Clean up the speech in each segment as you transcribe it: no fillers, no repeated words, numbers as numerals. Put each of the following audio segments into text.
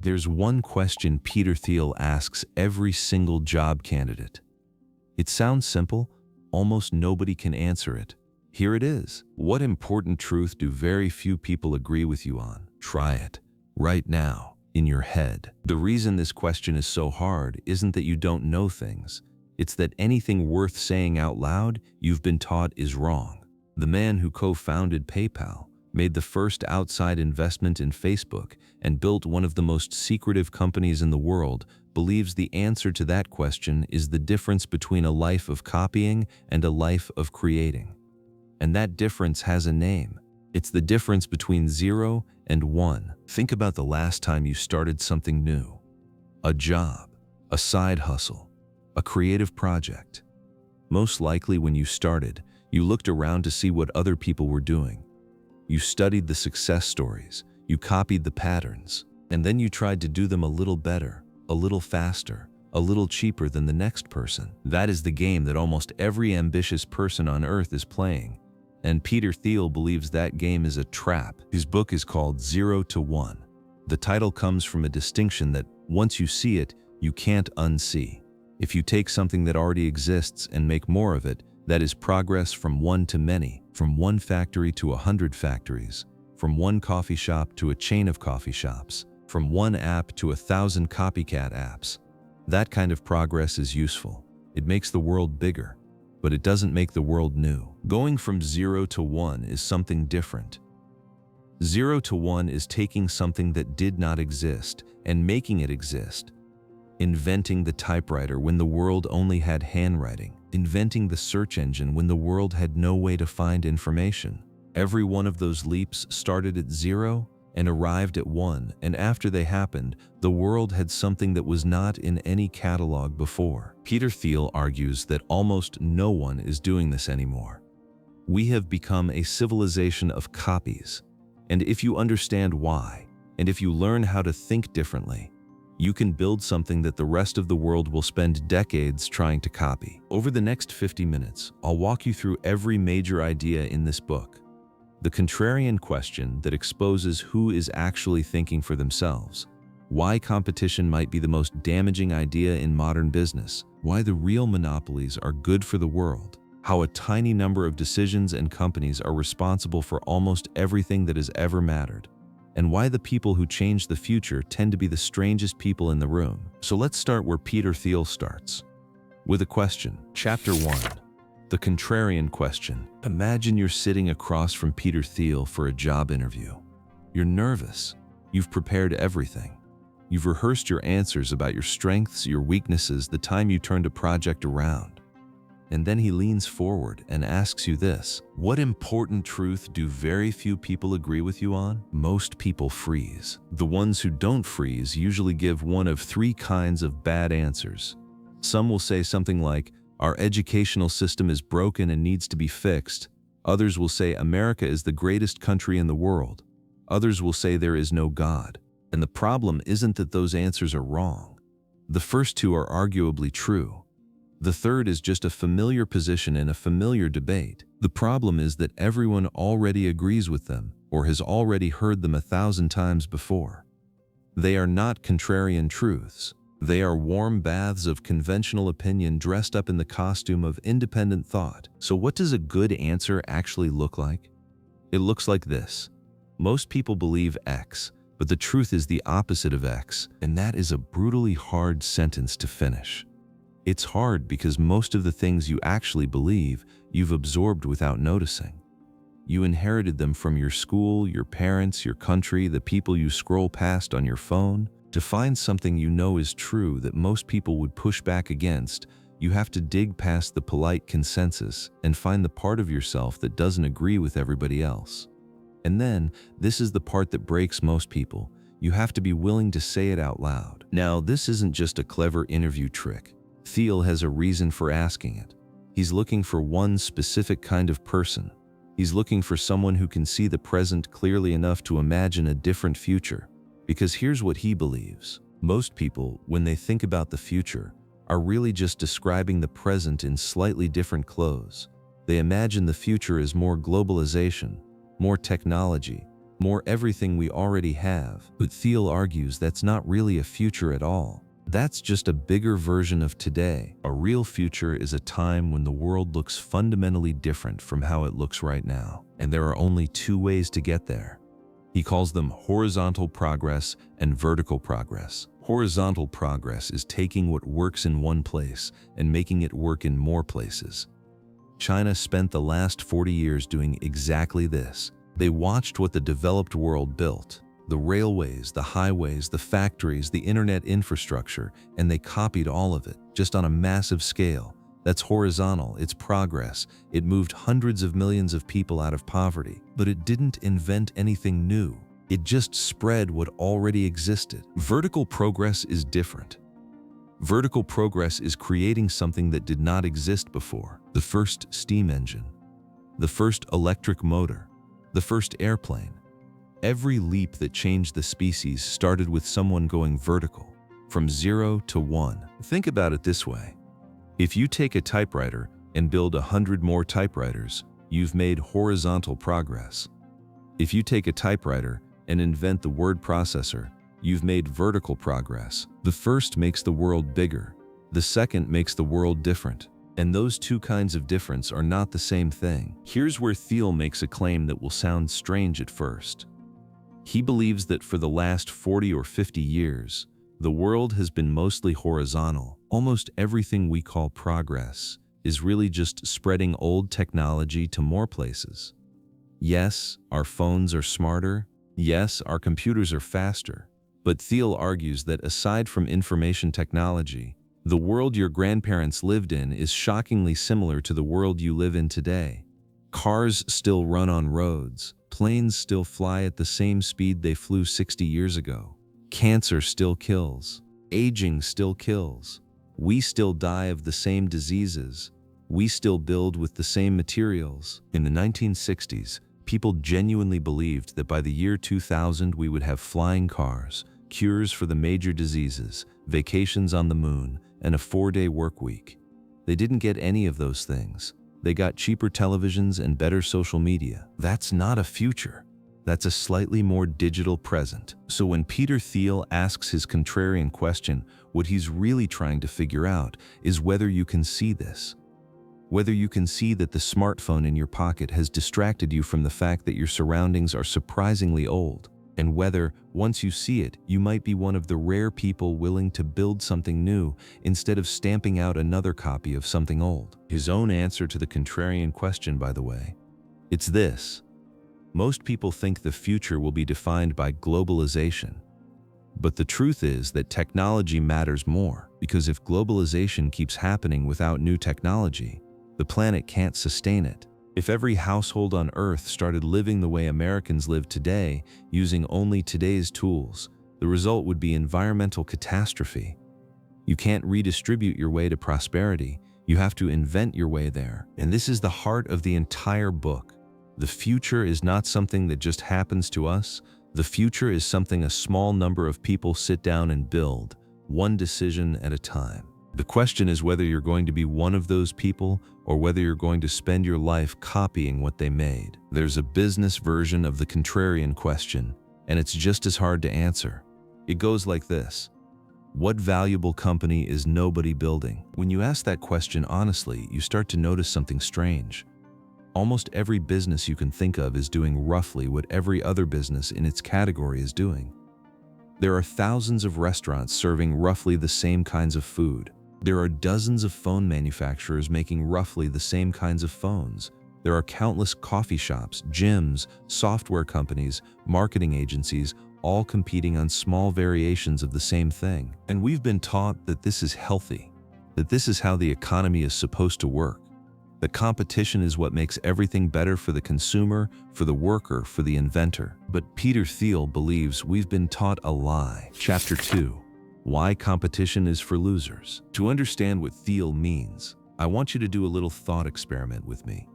There's one question Peter Thiel asks every single job candidate. It sounds simple, almost nobody can answer it. Here it is. What important truth do very few people agree with you on? Try it, right now, in your head. The reason this question is so hard isn't that you don't know things. It's that anything worth saying out loud you've been taught is wrong. The man who co-founded PayPal, made the first outside investment in Facebook, and built one of the most secretive companies in the world, believes the answer to that question is the difference between a life of copying and a life of creating. And that difference has a name. It's the difference between 0 and 1. Think about the last time you started something new. A job, a side hustle, a creative project. Most likely when you started, you looked around to see what other people were doing. You studied the success stories, you copied the patterns, and then you tried to do them a little better, a little faster, a little cheaper than the next person. That is the game that almost every ambitious person on earth is playing. And Peter Thiel believes that game is a trap. His book is called 0 to 1. The title comes from a distinction that once you see it, you can't unsee. If you take something that already exists and make more of it, that is progress from one to many, from one factory to 100 factories, from one coffee shop to a chain of coffee shops, from one app to 1,000 copycat apps. That kind of progress is useful. It makes the world bigger, but it doesn't make the world new. Going from 0 to 1 is something different. 0 to 1 is taking something that did not exist and making it exist. Inventing the typewriter when the world only had handwriting. Inventing the search engine when the world had no way to find information. Every one of those leaps started at 0 and arrived at 1, and after they happened, the world had something that was not in any catalog before. Peter Thiel argues that almost no one is doing this anymore. We have become a civilization of copies, and if you understand why, and if you learn how to think differently, you can build something that the rest of the world will spend decades trying to copy. Over the next 50 minutes, I'll walk you through every major idea in this book. The contrarian question that exposes who is actually thinking for themselves. Why competition might be the most damaging idea in modern business. Why the real monopolies are good for the world. How a tiny number of decisions and companies are responsible for almost everything that has ever mattered. And why the people who change the future tend to be the strangest people in the room. So let's start where Peter Thiel starts, with a question. Chapter 1, the contrarian question. Imagine you're sitting across from Peter Thiel for a job interview. You're nervous. You've prepared everything. You've rehearsed your answers about your strengths, your weaknesses, the time you turned a project around. And then he leans forward and asks you this. What important truth do very few people agree with you on? Most people freeze. The ones who don't freeze usually give one of 3 kinds of bad answers. Some will say something like, our educational system is broken and needs to be fixed. Others will say America is the greatest country in the world. Others will say there is no God. And the problem isn't that those answers are wrong. The first 2 are arguably true. The third is just a familiar position in a familiar debate. The problem is that everyone already agrees with them or has already heard them 1,000 times before. They are not contrarian truths. They are warm baths of conventional opinion dressed up in the costume of independent thought. So what does a good answer actually look like? It looks like this. Most people believe X, but the truth is the opposite of X, and that is a brutally hard sentence to finish. It's hard because most of the things you actually believe, you've absorbed without noticing. You inherited them from your school, your parents, your country, the people you scroll past on your phone. To find something you know is true that most people would push back against, you have to dig past the polite consensus and find the part of yourself that doesn't agree with everybody else. And then, this is the part that breaks most people. You have to be willing to say it out loud. Now, this isn't just a clever interview trick. Thiel has a reason for asking it. He's looking for one specific kind of person. He's looking for someone who can see the present clearly enough to imagine a different future. Because here's what he believes. Most people, when they think about the future, are really just describing the present in slightly different clothes. They imagine the future as more globalization, more technology, more everything we already have. But Thiel argues that's not really a future at all. That's just a bigger version of today. A real future is a time when the world looks fundamentally different from how it looks right now. And there are only two ways to get there. He calls them horizontal progress and vertical progress. Horizontal progress is taking what works in one place and making it work in more places. China spent the last 40 years doing exactly this. They watched what the developed world built. The railways, the highways, the factories, the internet infrastructure, and they copied all of it, just on a massive scale. That's horizontal, it's progress. It moved hundreds of millions of people out of poverty, but it didn't invent anything new. It just spread what already existed. Vertical progress is different. Vertical progress is creating something that did not exist before. The first steam engine, the first electric motor, the first airplane. Every leap that changed the species started with someone going vertical, from 0 to 1. Think about it this way. If you take a typewriter and build 100 more typewriters, you've made horizontal progress. If you take a typewriter and invent the word processor, you've made vertical progress. The first makes the world bigger. The second makes the world different. And those two kinds of difference are not the same thing. Here's where Thiel makes a claim that will sound strange at first. He believes that for the last 40 or 50 years, the world has been mostly horizontal. Almost everything we call progress is really just spreading old technology to more places. Yes, our phones are smarter. Yes, our computers are faster. But Thiel argues that aside from information technology, the world your grandparents lived in is shockingly similar to the world you live in today. Cars still run on roads. Planes still fly at the same speed they flew 60 years ago. Cancer still kills. Aging still kills. We still die of the same diseases. We still build with the same materials. In the 1960s, people genuinely believed that by the year 2000 we would have flying cars, cures for the major diseases, vacations on the moon, and a 4-day work week. They didn't get any of those things. They got cheaper televisions and better social media. That's not a future. That's a slightly more digital present. So when Peter Thiel asks his contrarian question, what he's really trying to figure out is whether you can see this. Whether you can see that the smartphone in your pocket has distracted you from the fact that your surroundings are surprisingly old. And whether, once you see it, you might be one of the rare people willing to build something new instead of stamping out another copy of something old. His own answer to the contrarian question, by the way, it's this. Most people think the future will be defined by globalization. But the truth is that technology matters more, because if globalization keeps happening without new technology, the planet can't sustain it. If every household on Earth started living the way Americans live today, using only today's tools, the result would be environmental catastrophe. You can't redistribute your way to prosperity. You have to invent your way there. And this is the heart of the entire book. The future is not something that just happens to us. The future is something a small number of people sit down and build, one decision at a time. The question is whether you're going to be one of those people or whether you're going to spend your life copying what they made. There's a business version of the contrarian question, and it's just as hard to answer. It goes like this. What valuable company is nobody building? When you ask that question honestly, you start to notice something strange. Almost every business you can think of is doing roughly what every other business in its category is doing. There are thousands of restaurants serving roughly the same kinds of food. There are dozens of phone manufacturers making roughly the same kinds of phones. There are countless coffee shops, gyms, software companies, marketing agencies, all competing on small variations of the same thing. And we've been taught that this is healthy, that this is how the economy is supposed to work. That competition is what makes everything better for the consumer, for the worker, for the inventor. But Peter Thiel believes we've been taught a lie. Chapter 2. Why competition is for losers. To understand what Thiel means, I want you to do a little thought experiment with me.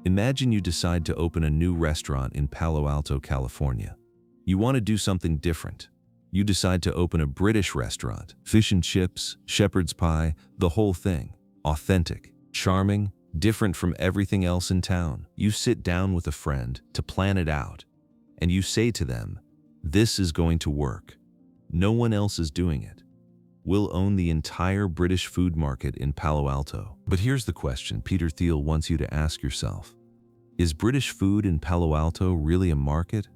Imagine you decide to open a new restaurant in Palo Alto, California. You want to do something different. You decide to open a British restaurant. Fish and chips, shepherd's pie, the whole thing. Authentic, charming, different from everything else in town. You sit down with a friend to plan it out. and you say to them, "This is going to work. No one else is doing it. We'll own the entire British food market in Palo Alto." But here's the question Peter Thiel wants you to ask yourself. Is British food in Palo Alto really a market?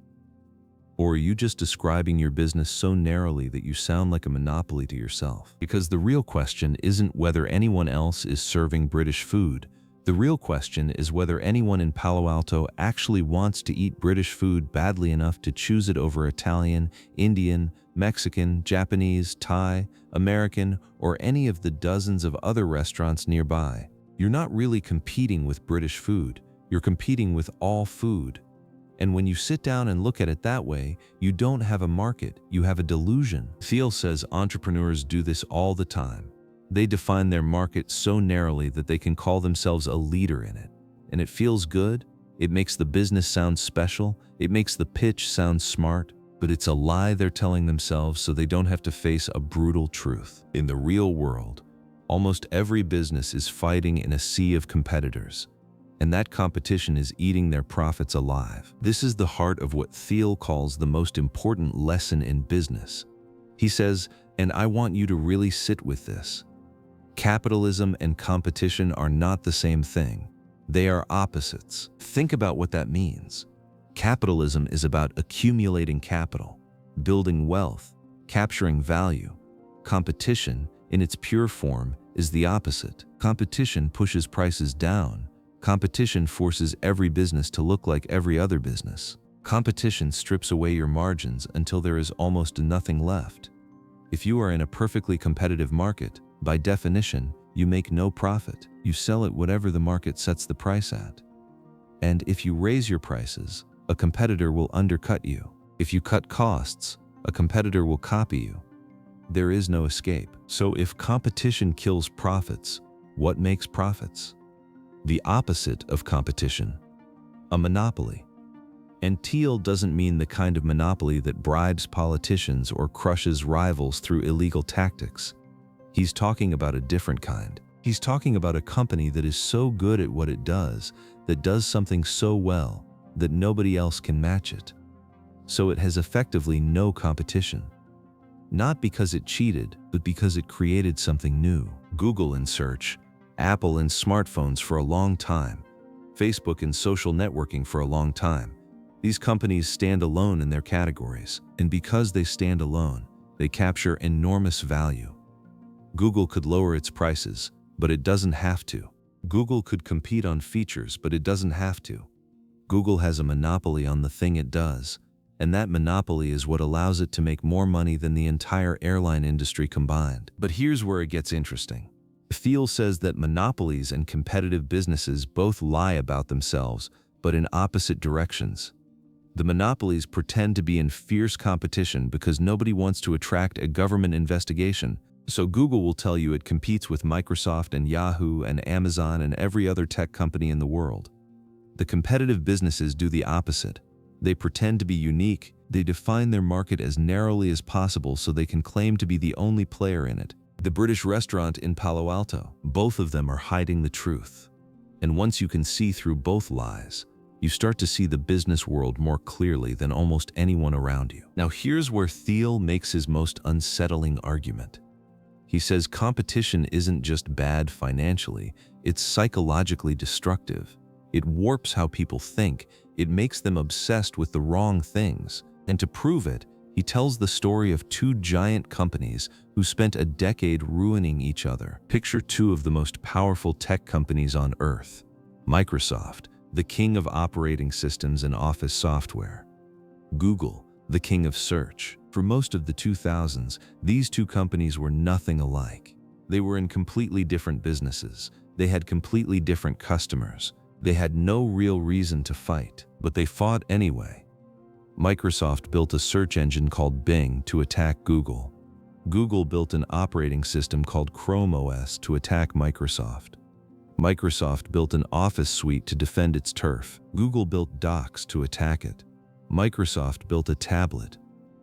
Or are you just describing your business so narrowly that you sound like a monopoly to yourself? Because the real question isn't whether anyone else is serving British food. The real question is whether anyone in Palo Alto actually wants to eat British food badly enough to choose it over Italian, Indian, Mexican, Japanese, Thai, American, or any of the dozens of other restaurants nearby. You're not really competing with British food. You're competing with all food. And when you sit down and look at it that way, you don't have a market, you have a delusion. Thiel says entrepreneurs do this all the time. They define their market so narrowly that they can call themselves a leader in it. And it feels good, it makes the business sound special, it makes the pitch sound smart, but it's a lie they're telling themselves so they don't have to face a brutal truth. In the real world, almost every business is fighting in a sea of competitors. And that competition is eating their profits alive. This is the heart of what Thiel calls the most important lesson in business. He says, and I want you to really sit with this. Capitalism and competition are not the same thing. They are opposites. Think about what that means. Capitalism is about accumulating capital, building wealth, capturing value. Competition, in its pure form, is the opposite. Competition pushes prices down. Competition forces every business to look like every other business. Competition strips away your margins until there is almost nothing left. If you are in a perfectly competitive market, by definition, you make no profit. You sell at whatever the market sets the price at. And if you raise your prices, a competitor will undercut you. If you cut costs, a competitor will copy you. There is no escape. So if competition kills profits, what makes profits? The opposite of competition, a monopoly. And Thiel doesn't mean the kind of monopoly that bribes politicians or crushes rivals through illegal tactics. He's talking about a different kind. He's talking about a company that is so good at what it does, that does something so well, that nobody else can match it. So it has effectively no competition. Not because it cheated, but because it created something new. Google in search, Apple in smartphones for a long time, Facebook in social networking for a long time. These companies stand alone in their categories, and because they stand alone, they capture enormous value. Google could lower its prices, but it doesn't have to. Google could compete on features, but it doesn't have to. Google has a monopoly on the thing it does, and that monopoly is what allows it to make more money than the entire airline industry combined. But here's where it gets interesting. Thiel says that monopolies and competitive businesses both lie about themselves, but in opposite directions. The monopolies pretend to be in fierce competition because nobody wants to attract a government investigation, so Google will tell you it competes with Microsoft and Yahoo and Amazon and every other tech company in the world. The competitive businesses do the opposite. They pretend to be unique, they define their market as narrowly as possible so they can claim to be the only player in it. The British restaurant in Palo Alto, both of them are hiding the truth. And once you can see through both lies, you start to see the business world more clearly than almost anyone around you. Now here's where Thiel makes his most unsettling argument. He says competition isn't just bad financially, it's psychologically destructive. It warps how people think, it makes them obsessed with the wrong things. And to prove it, he tells the story of two giant companies who spent a decade ruining each other. Picture two of the most powerful tech companies on Earth. Microsoft, the king of operating systems and office software. Google, the king of search. For most of the 2000s, these two companies were nothing alike. They were in completely different businesses. They had completely different customers. They had no real reason to fight, but they fought anyway. Microsoft built a search engine called Bing to attack Google. Google built an operating system called Chrome OS to attack Microsoft. Microsoft built an office suite to defend its turf. Google built Docs to attack it. Microsoft built a tablet.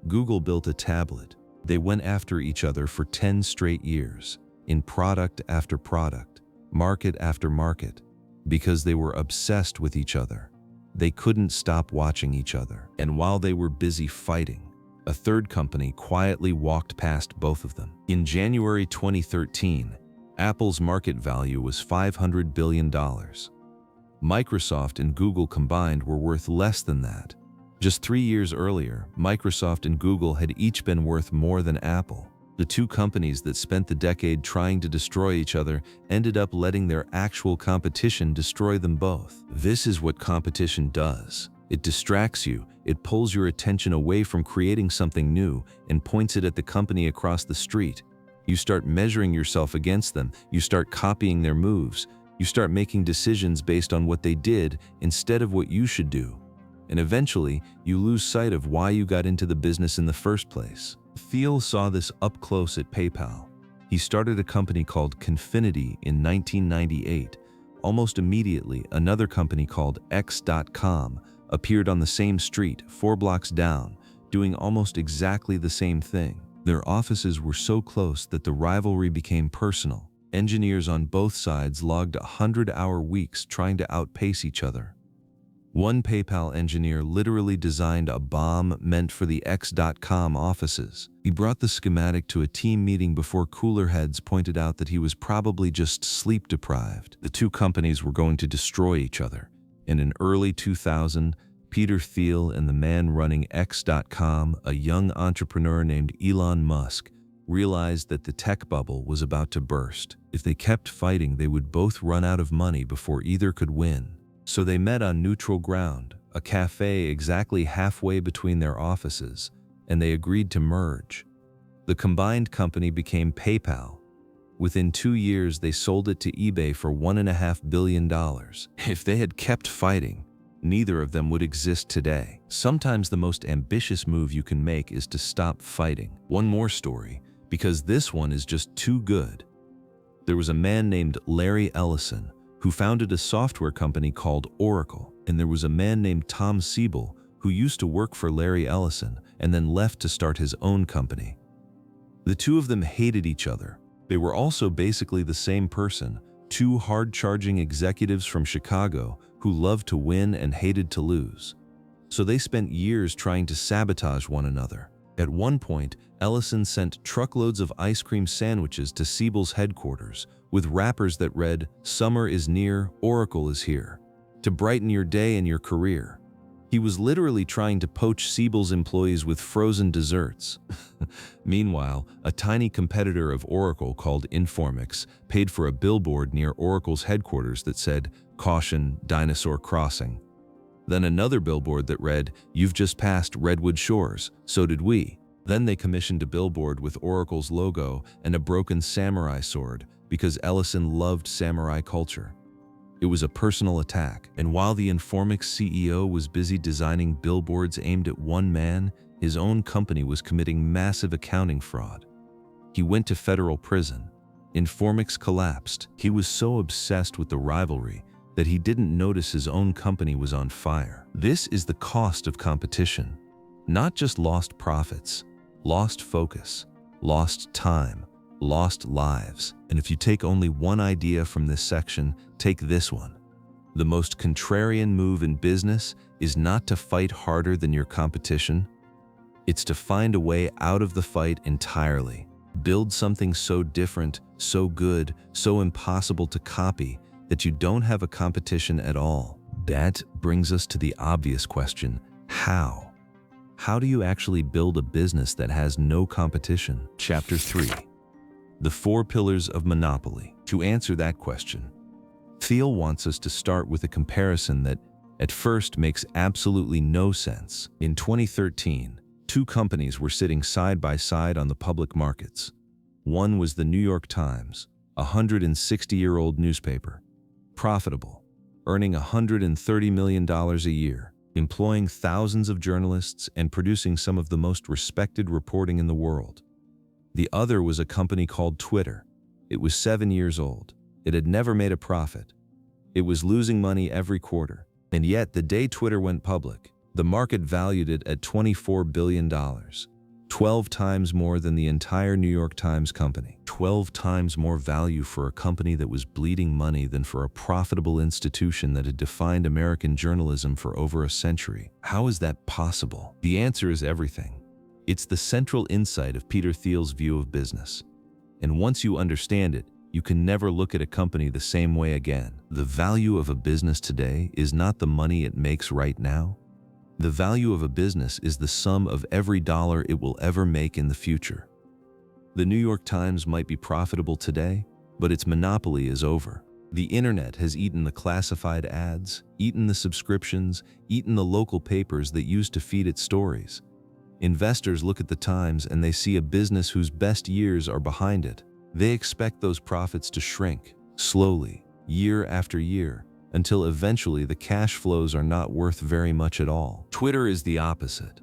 Google built a tablet. They went after each other for 10 straight years, in product after product, market after market, because they were obsessed with each other. They couldn't stop watching each other. And while they were busy fighting, a third company quietly walked past both of them. In January 2013, Apple's market value was $500 billion. Microsoft and Google combined were worth less than that. Just 3 years earlier, Microsoft and Google had each been worth more than Apple. The two companies that spent the decade trying to destroy each other ended up letting their actual competition destroy them both. This is what competition does. It distracts you, it pulls your attention away from creating something new and points it at the company across the street. You start measuring yourself against them, you start copying their moves, you start making decisions based on what they did instead of what you should do. And eventually, you lose sight of why you got into the business in the first place. Thiel saw this up close at PayPal. He started a company called Confinity in 1998. Almost immediately, another company called X.com appeared on the same street, 4 blocks down, doing almost exactly the same thing. Their offices were so close that the rivalry became personal. Engineers on both sides logged 100-hour weeks trying to outpace each other. One PayPal engineer literally designed a bomb meant for the X.com offices. He brought the schematic to a team meeting before cooler heads pointed out that he was probably just sleep-deprived. The two companies were going to destroy each other. And in early 2000, Peter Thiel and the man running X.com, a young entrepreneur named Elon Musk, realized that the tech bubble was about to burst. If they kept fighting, they would both run out of money before either could win. So they met on neutral ground, a cafe exactly halfway between their offices, and they agreed to merge. The combined company became PayPal. Within 2 years, they sold it to eBay for $1.5 billion. If they had kept fighting, neither of them would exist today. Sometimes the most ambitious move you can make is to stop fighting. One more story, because this one is just too good. There was a man named Larry Ellison who founded a software company called Oracle, and there was a man named Tom Siebel who used to work for Larry Ellison and then left to start his own company. The two of them hated each other. They were also basically the same person, two hard-charging executives from Chicago who loved to win and hated to lose. So they spent years trying to sabotage one another. At one point, Ellison sent truckloads of ice cream sandwiches to Siebel's headquarters with wrappers that read, "Summer is near, Oracle is here," to brighten your day and your career. He was literally trying to poach Siebel's employees with frozen desserts. Meanwhile, a tiny competitor of Oracle called Informix paid for a billboard near Oracle's headquarters that said, "Caution, Dinosaur Crossing." Then another billboard that read, "You've just passed Redwood Shores, so did we." Then they commissioned a billboard with Oracle's logo and a broken samurai sword because Ellison loved samurai culture. It was a personal attack, and while the Informix CEO was busy designing billboards aimed at one man, his own company was committing massive accounting fraud. He went to federal prison. Informix collapsed. He was so obsessed with the rivalry that he didn't notice his own company was on fire. This is the cost of competition. Not just lost profits, lost focus, lost time, lost lives. And if you take only one idea from this section, take this one. The most contrarian move in business is not to fight harder than your competition. It's to find a way out of the fight entirely. Build something so different, so good, so impossible to copy that you don't have a competition at all. That brings us to the obvious question, how? How do you actually build a business that has no competition? Chapter 3. The 4 Pillars of Monopoly. To answer that question, Thiel wants us to start with a comparison that at first makes absolutely no sense. In 2013, 2 companies were sitting side by side on the public markets. One was the New York Times, a 160-year-old newspaper, profitable, earning $130 million a year, employing thousands of journalists and producing some of the most respected reporting in the world. The other was a company called Twitter. It was 7 years old. It had never made a profit. It was losing money every quarter. And yet, the day Twitter went public, the market valued it at $24 billion, 12 times more than the entire New York Times company. 12 times more value for a company that was bleeding money than for a profitable institution that had defined American journalism for over a century. How is that possible? The answer is everything. It's the central insight of Peter Thiel's view of business. And once you understand it, you can never look at a company the same way again. The value of a business today is not the money it makes right now. The value of a business is the sum of every dollar it will ever make in the future. The New York Times might be profitable today, but its monopoly is over. The internet has eaten the classified ads, eaten the subscriptions, eaten the local papers that used to feed its stories. Investors look at the Times and they see a business whose best years are behind it. They expect those profits to shrink, slowly, year after year, until eventually the cash flows are not worth very much at all. Twitter is the opposite.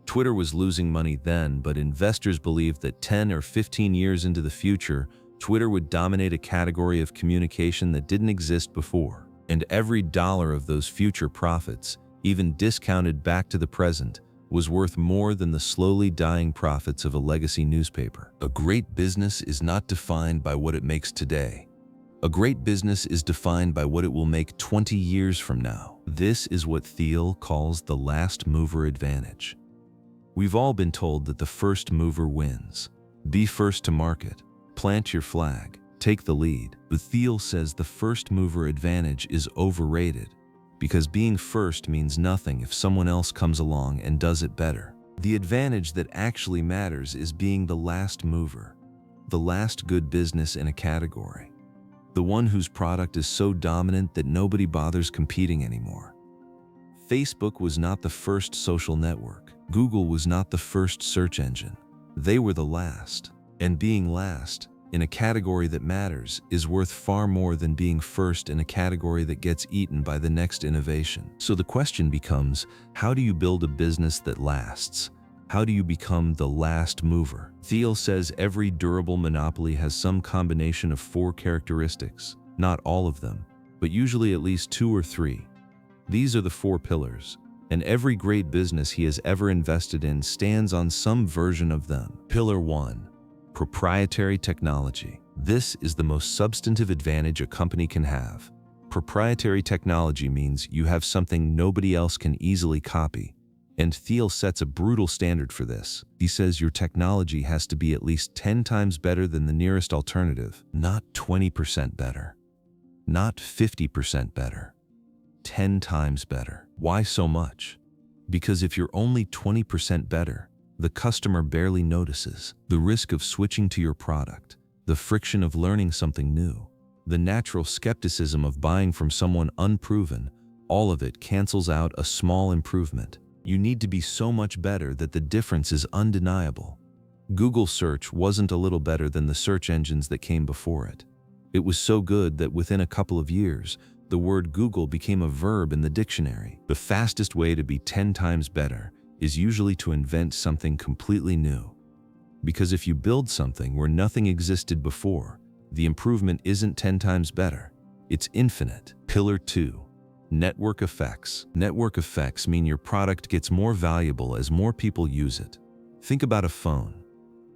Twitter was losing money then, but investors believed that 10 or 15 years into the future, Twitter would dominate a category of communication that didn't exist before. And every dollar of those future profits, even discounted back to the present, was worth more than the slowly dying profits of a legacy newspaper. A great business is not defined by what it makes today. A great business is defined by what it will make 20 years from now. This is what Thiel calls the last mover advantage. We've all been told that the first mover wins. Be first to market, plant your flag, take the lead. But Thiel says the first mover advantage is overrated, because being first means nothing if someone else comes along and does it better. The advantage that actually matters is being the last mover, the last good business in a category, the one whose product is so dominant that nobody bothers competing anymore. Facebook was not the first social network. Google was not the first search engine. They were the last. And being last, in a category that matters, is worth far more than being first in a category that gets eaten by the next innovation. So the question becomes, how do you build a business that lasts? How do you become the last mover? Thiel says every durable monopoly has some combination of 4 characteristics. Not all of them, but usually at least 2 or 3. These are the 4 pillars, and every great business he has ever invested in stands on some version of them. Pillar 1. Proprietary technology. This is the most substantive advantage a company can have. Proprietary technology means you have something nobody else can easily copy. And Thiel sets a brutal standard for this. He says your technology has to be at least 10 times better than the nearest alternative, not 20% better, not 50% better, 10 times better. Why so much? Because if you're only 20% better, the customer barely notices. The risk of switching to your product, the friction of learning something new, the natural skepticism of buying from someone unproven, all of it cancels out a small improvement. You need to be so much better that the difference is undeniable. Google search wasn't a little better than the search engines that came before it. It was so good that within a couple of years, the word Google became a verb in the dictionary. The fastest way to be 10 times better is usually to invent something completely new. Because if you build something where nothing existed before, the improvement isn't 10 times better, it's infinite. Pillar 2. Network effects. Network effects mean your product gets more valuable as more people use it. Think about a phone.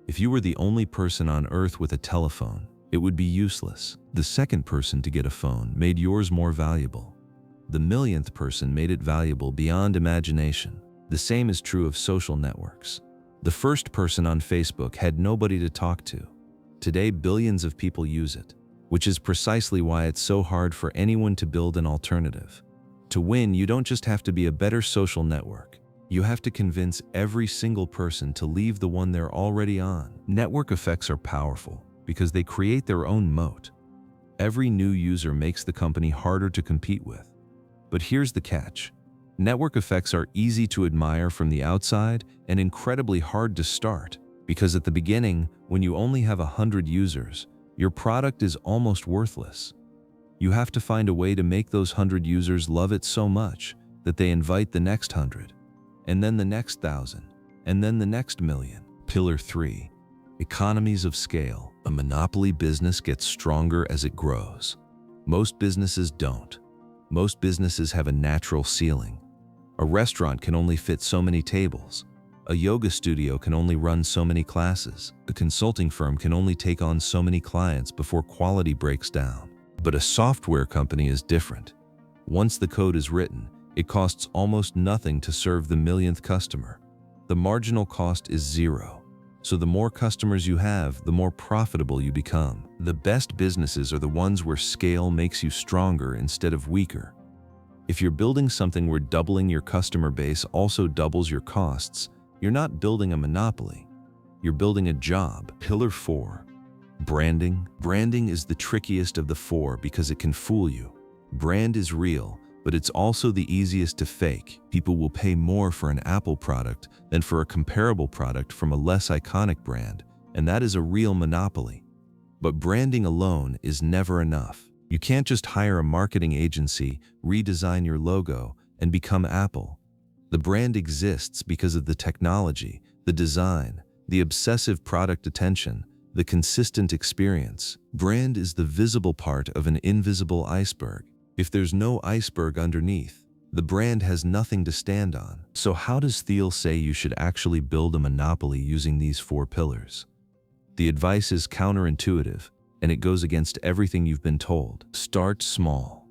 If you were the only person on Earth with a telephone, it would be useless. The second person to get a phone made yours more valuable. The millionth person made it valuable beyond imagination. The same is true of social networks. The first person on Facebook had nobody to talk to. Today, billions of people use it, which is precisely why it's so hard for anyone to build an alternative. To win, you don't just have to be a better social network. You have to convince every single person to leave the one they're already on. Network effects are powerful because they create their own moat. Every new user makes the company harder to compete with. But here's the catch. Network effects are easy to admire from the outside and incredibly hard to start, because at the beginning, when you only have 100 users, your product is almost worthless. You have to find a way to make those 100 users love it so much that they invite the next 100, and then the next 1,000, and then the next million. Pillar 3. Economies of scale. A monopoly business gets stronger as it grows. Most businesses don't. Most businesses have a natural ceiling. A restaurant can only fit so many tables. A yoga studio can only run so many classes. A consulting firm can only take on so many clients before quality breaks down. But a software company is different. Once the code is written, it costs almost nothing to serve the millionth customer. The marginal cost is zero. So the more customers you have, the more profitable you become. The best businesses are the ones where scale makes you stronger instead of weaker. If you're building something where doubling your customer base also doubles your costs, you're not building a monopoly. You're building a job. Pillar 4. Branding. Branding is the trickiest of the four because it can fool you. Brand is real, but it's also the easiest to fake. People will pay more for an Apple product than for a comparable product from a less iconic brand, and that is a real monopoly. But branding alone is never enough. You can't just hire a marketing agency, redesign your logo, and become Apple. The brand exists because of the technology, the design, the obsessive product attention, the consistent experience. Brand is the visible part of an invisible iceberg. If there's no iceberg underneath, the brand has nothing to stand on. So how does Thiel say you should actually build a monopoly using these 4 pillars? The advice is counterintuitive, and it goes against everything you've been told. Start small.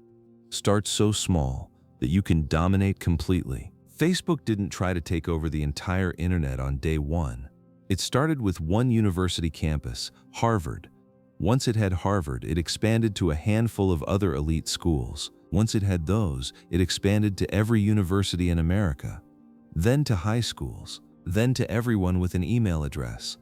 Start so small that you can dominate completely. Facebook didn't try to take over the entire internet on day 1. It started with one university campus, Harvard. Once it had Harvard, it expanded to a handful of other elite schools. Once it had those, it expanded to every university in America. Then to high schools. Then to everyone with an email address.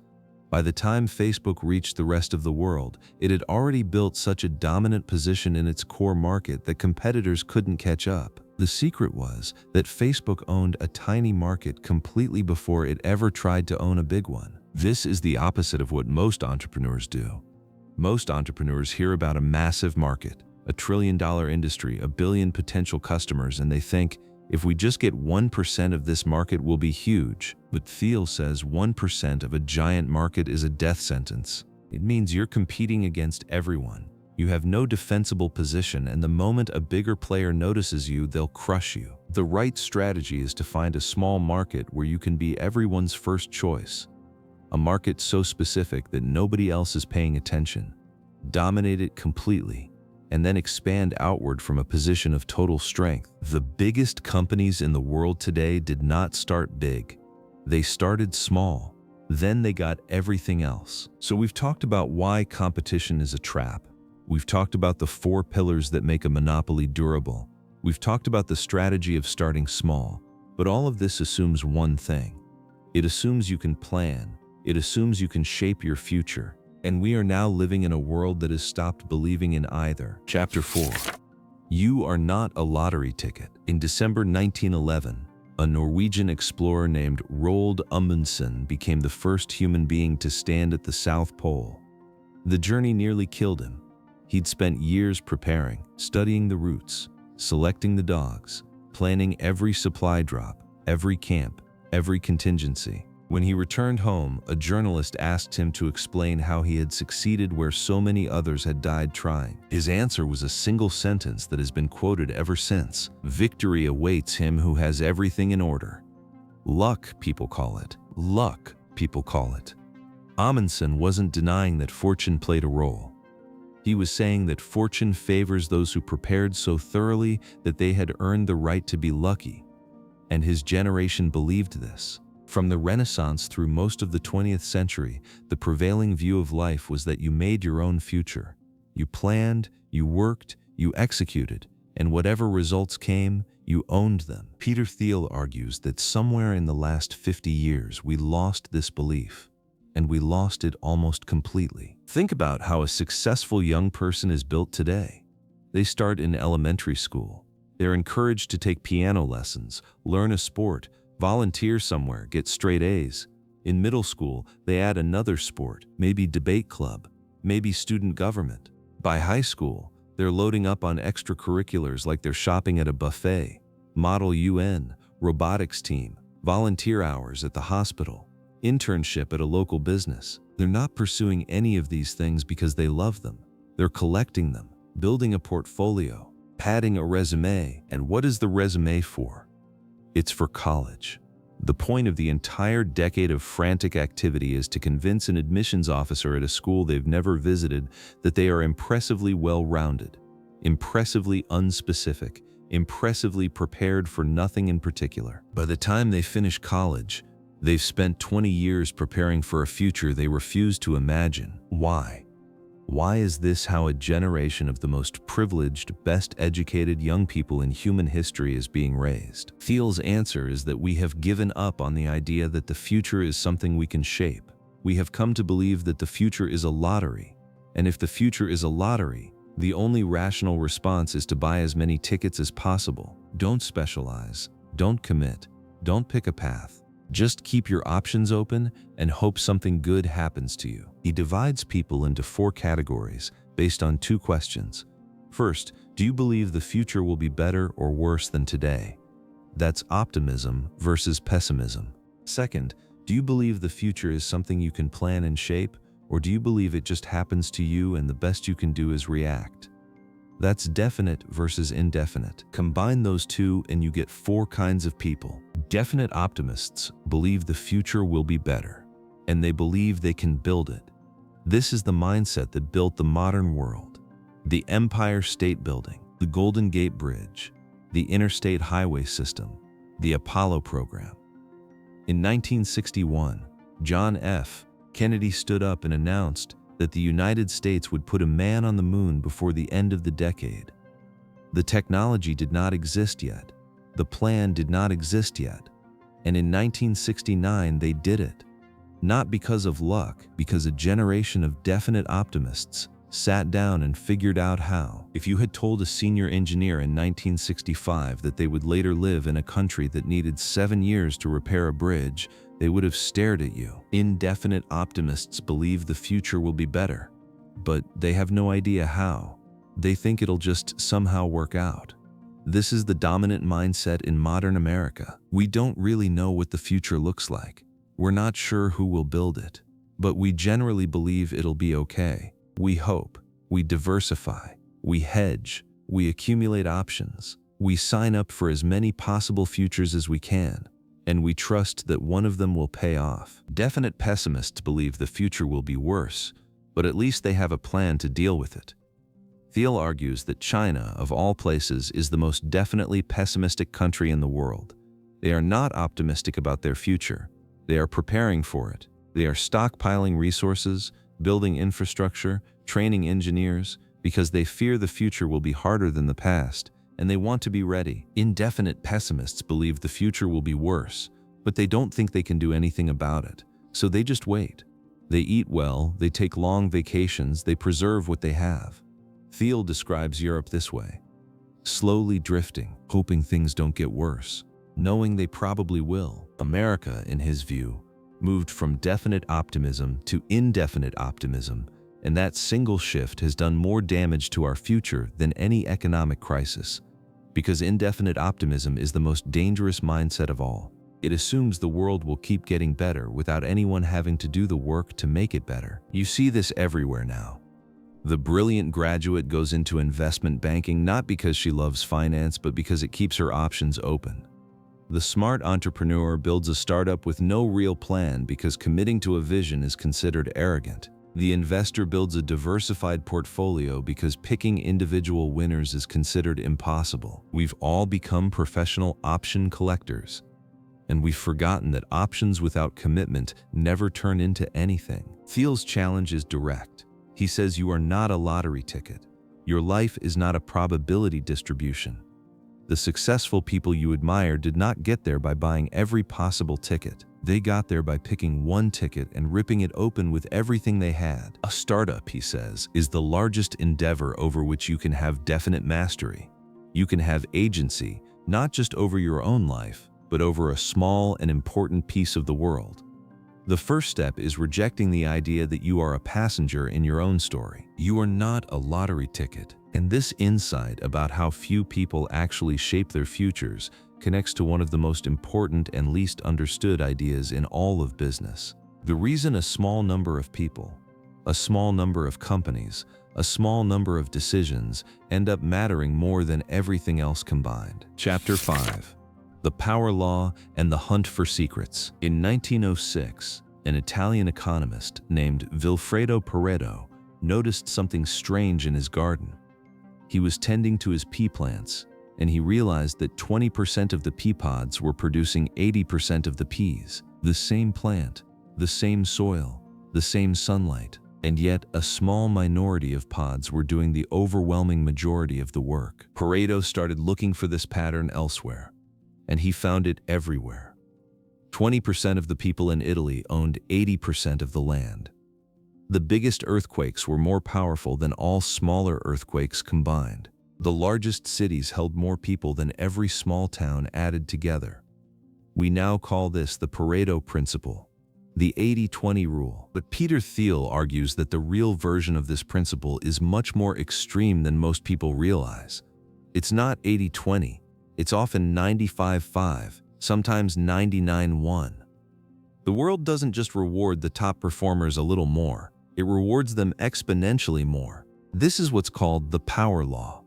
By the time Facebook reached the rest of the world, it had already built such a dominant position in its core market that competitors couldn't catch up. The secret was that Facebook owned a tiny market completely before it ever tried to own a big one. This is the opposite of what most entrepreneurs do. Most entrepreneurs hear about a massive market, a $1 trillion industry, 1 billion potential customers, and they think, if we just get 1% of this market, we'll be huge. But Thiel says 1% of a giant market is a death sentence. It means you're competing against everyone. You have no defensible position, and the moment a bigger player notices you, they'll crush you. The right strategy is to find a small market where you can be everyone's first choice. A market so specific that nobody else is paying attention. Dominate it completely, and then expand outward from a position of total strength. The biggest companies in the world today did not start big. They started small. Then they got everything else. So we've talked about why competition is a trap. We've talked about the 4 pillars that make a monopoly durable. We've talked about the strategy of starting small. But all of this assumes one thing. It assumes you can plan. It assumes you can shape your future. And we are now living in a world that has stopped believing in either. Chapter 4. You are not a lottery ticket. In December 1911, a Norwegian explorer named Roald Amundsen became the first human being to stand at the South Pole. The journey nearly killed him. He'd spent years preparing, studying the routes, selecting the dogs, planning every supply drop, every camp, every contingency. When he returned home, a journalist asked him to explain how he had succeeded where so many others had died trying. His answer was a single sentence that has been quoted ever since. Victory awaits him who has everything in order. Luck, people call it. Luck, people call it. Amundsen wasn't denying that fortune played a role. He was saying that fortune favors those who prepared so thoroughly that they had earned the right to be lucky. And his generation believed this. From the Renaissance through most of the 20th century, the prevailing view of life was that you made your own future. You planned, you worked, you executed, and whatever results came, you owned them. Peter Thiel argues that somewhere in the last 50 years we lost this belief, and we lost it almost completely. Think about how a successful young person is built today. They start in elementary school. They're encouraged to take piano lessons, learn a sport, volunteer somewhere, get straight A's. In middle school, they add another sport, maybe debate club, maybe student government. By high school, they're loading up on extracurriculars like they're shopping at a buffet, Model UN, robotics team, volunteer hours at the hospital, internship at a local business. They're not pursuing any of these things because they love them. They're collecting them, building a portfolio, padding a resume. And what is the resume for? It's for college. The point of the entire decade of frantic activity is to convince an admissions officer at a school they've never visited that they are impressively well-rounded, impressively unspecific, impressively prepared for nothing in particular. By the time they finish college, they've spent 20 years preparing for a future they refuse to imagine. Why? Why is this how a generation of the most privileged, best-educated young people in human history is being raised? Thiel's answer is that we have given up on the idea that the future is something we can shape. We have come to believe that the future is a lottery, and if the future is a lottery, the only rational response is to buy as many tickets as possible. Don't specialize, don't commit, don't pick a path. Just keep your options open and hope something good happens to you. He divides people into 4 categories based on 2 questions. First, do you believe the future will be better or worse than today? That's optimism versus pessimism. Second, do you believe the future is something you can plan and shape, or do you believe it just happens to you and the best you can do is react? That's definite versus indefinite. Combine those 2 and you get 4 kinds of people. Definite optimists believe the future will be better, and they believe they can build it. This is the mindset that built the modern world. The Empire State Building, the Golden Gate Bridge, the Interstate Highway System, the Apollo program. In 1961, John F. Kennedy stood up and announced that the United States would put a man on the moon before the end of the decade. The technology did not exist yet. The plan did not exist yet. And in 1969, they did it. Not because of luck, because a generation of definite optimists sat down and figured out how. If you had told a senior engineer in 1965 that they would later live in a country that needed 7 years to repair a bridge, they would have stared at you. Indefinite optimists believe the future will be better, but they have no idea how. They think it'll just somehow work out. This is the dominant mindset in modern America. We don't really know what the future looks like. We're not sure who will build it, but we generally believe it'll be okay. We hope, we diversify, we hedge, we accumulate options, we sign up for as many possible futures as we can, and we trust that one of them will pay off. Definite pessimists believe the future will be worse, but at least they have a plan to deal with it. Thiel argues that China, of all places, is the most definitely pessimistic country in the world. They are not optimistic about their future. They are preparing for it. They are stockpiling resources, building infrastructure, training engineers, because they fear the future will be harder than the past, and they want to be ready. Indefinite pessimists believe the future will be worse, but they don't think they can do anything about it, so they just wait. They eat well, they take long vacations, they preserve what they have. Thiel describes Europe this way: slowly drifting, hoping things don't get worse, knowing they probably will. America, in his view, moved from definite optimism to indefinite optimism, and that single shift has done more damage to our future than any economic crisis, because indefinite optimism is the most dangerous mindset of all. It assumes the world will keep getting better without anyone having to do the work to make it better. You see this everywhere now. The brilliant graduate goes into investment banking not because she loves finance, but because it keeps her options open. The smart entrepreneur builds a startup with no real plan because committing to a vision is considered arrogant. The investor builds a diversified portfolio because picking individual winners is considered impossible. We've all become professional option collectors, and we've forgotten that options without commitment never turn into anything. Thiel's challenge is direct. He says you are not a lottery ticket. Your life is not a probability distribution. The successful people you admire did not get there by buying every possible ticket. They got there by picking one ticket and ripping it open with everything they had. A startup, he says, is the largest endeavor over which you can have definite mastery. You can have agency, not just over your own life, but over a small and important piece of the world. The first step is rejecting the idea that you are a passenger in your own story. You are not a lottery ticket. And this insight about how few people actually shape their futures connects to one of the most important and least understood ideas in all of business. The reason a small number of people, a small number of companies, a small number of decisions end up mattering more than everything else combined. Chapter 5. The Power Law and the Hunt for Secrets. In 1906, an Italian economist named Vilfredo Pareto noticed something strange in his garden. He was tending to his pea plants, and he realized that 20% of the pea pods were producing 80% of the peas. The same plant, the same soil, the same sunlight, and yet a small minority of pods were doing the overwhelming majority of the work. Pareto started looking for this pattern elsewhere, and he found it everywhere. 20% of the people in Italy owned 80% of the land. The biggest earthquakes were more powerful than all smaller earthquakes combined. The largest cities held more people than every small town added together. We now call this the Pareto principle, the 80-20 rule. But Peter Thiel argues that the real version of this principle is much more extreme than most people realize. It's not 80-20, it's often 95-5, sometimes 99-1. The world doesn't just reward the top performers a little more, it rewards them exponentially more. This is what's called the power law.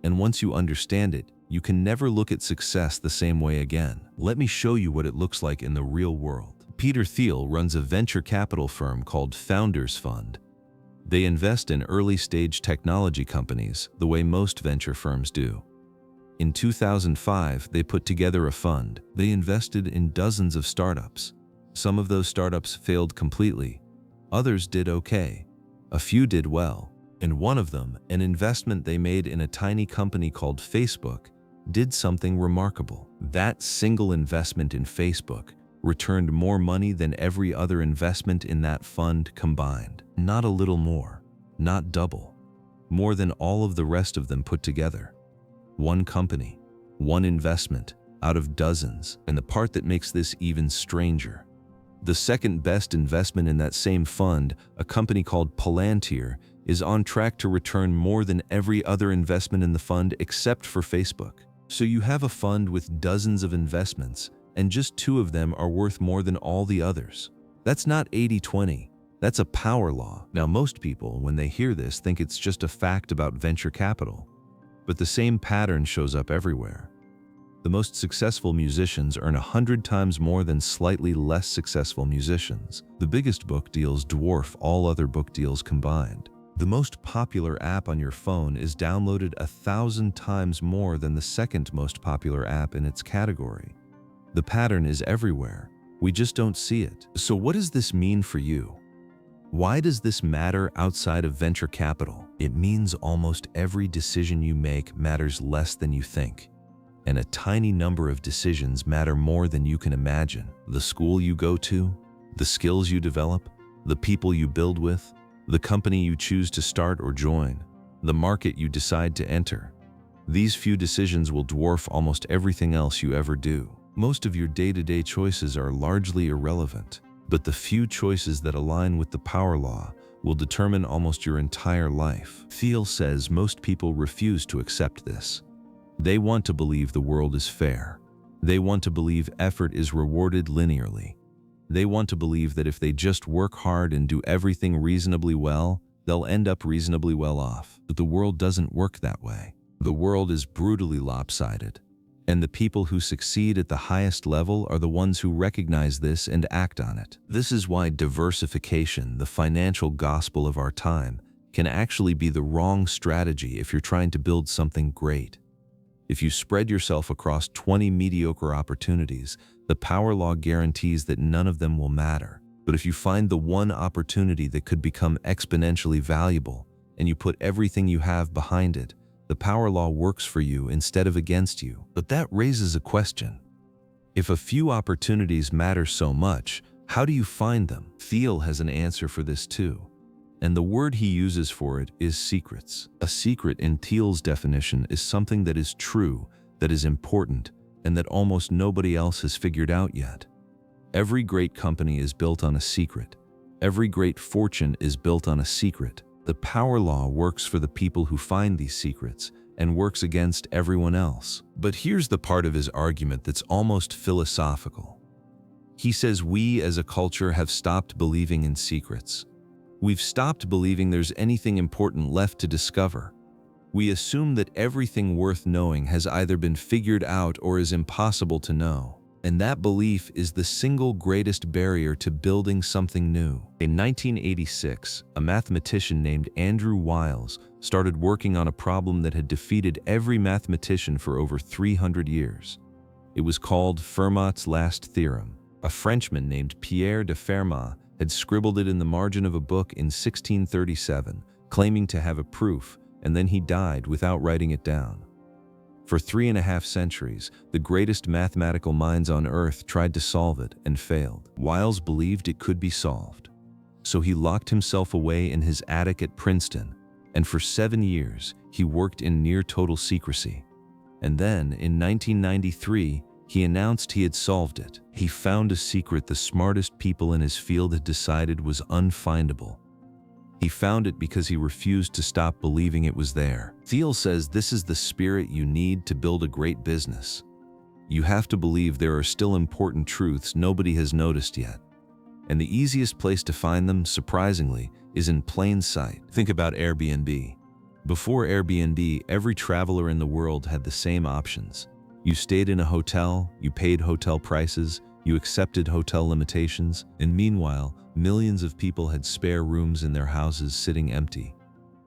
And once you understand it, you can never look at success the same way again. Let me show you what it looks like in the real world. Peter Thiel runs a venture capital firm called Founders Fund. They invest in early-stage technology companies the way most venture firms do. In 2005, they put together a fund. They invested in dozens of startups. Some of those startups failed completely. Others did okay. A few did well. And one of them, an investment they made in a tiny company called Facebook, did something remarkable. That single investment in Facebook returned more money than every other investment in that fund combined. Not a little more, not double, more than all of the rest of them put together. One company, one investment out of dozens. And the part that makes this even stranger, the second best investment in that same fund, a company called Palantir, is on track to return more than every other investment in the fund except for Facebook. So you have a fund with dozens of investments, and just two of them are worth more than all the others. That's not 80-20, that's a power law. Now most people, when they hear this, think it's just a fact about venture capital. But the same pattern shows up everywhere. The most successful musicians earn 100 times more than slightly less successful musicians. The biggest book deals dwarf all other book deals combined. The most popular app on your phone is downloaded 1,000 times more than the second most popular app in its category. The pattern is everywhere. We just don't see it. So what does this mean for you? Why does this matter outside of venture capital? It means almost every decision you make matters less than you think. And a tiny number of decisions matter more than you can imagine. The school you go to, the skills you develop, the people you build with, the company you choose to start or join, the market you decide to enter. These few decisions will dwarf almost everything else you ever do. Most of your day-to-day choices are largely irrelevant, but the few choices that align with the power law will determine almost your entire life. Thiel says most people refuse to accept this. They want to believe the world is fair. They want to believe effort is rewarded linearly. They want to believe that if they just work hard and do everything reasonably well, they'll end up reasonably well off. But the world doesn't work that way. The world is brutally lopsided. And the people who succeed at the highest level are the ones who recognize this and act on it. This is why diversification, the financial gospel of our time, can actually be the wrong strategy if you're trying to build something great. If you spread yourself across 20 mediocre opportunities, the power law guarantees that none of them will matter. But if you find the one opportunity that could become exponentially valuable, and you put everything you have behind it, the power law works for you instead of against you. But that raises a question. If a few opportunities matter so much, how do you find them? Thiel has an answer for this too. And the word he uses for it is secrets. A secret in Thiel's definition is something that is true, that is important, and that almost nobody else has figured out yet. Every great company is built on a secret. Every great fortune is built on a secret. The power law works for the people who find these secrets and works against everyone else. But here's the part of his argument that's almost philosophical. He says we as a culture have stopped believing in secrets. We've stopped believing there's anything important left to discover. We assume that everything worth knowing has either been figured out or is impossible to know. And that belief is the single greatest barrier to building something new. In 1986, a mathematician named Andrew Wiles started working on a problem that had defeated every mathematician for over 300 years. It was called Fermat's last theorem. A Frenchman named Pierre de Fermat had scribbled it in the margin of a book in 1637, claiming to have a proof, and then he died without writing it down. For 3.5 centuries, the greatest mathematical minds on Earth tried to solve it and failed. Wiles believed it could be solved. So he locked himself away in his attic at Princeton, and for 7 years, he worked in near total secrecy. And then, in 1993, he announced he had solved it. He found a secret the smartest people in his field had decided was unfindable. He found it because he refused to stop believing it was there. Thiel says this is the spirit you need to build a great business. You have to believe there are still important truths nobody has noticed yet. And the easiest place to find them, surprisingly, is in plain sight. Think about Airbnb. Before Airbnb, every traveler in the world had the same options. You stayed in a hotel, you paid hotel prices, you accepted hotel limitations, and meanwhile, millions of people had spare rooms in their houses sitting empty.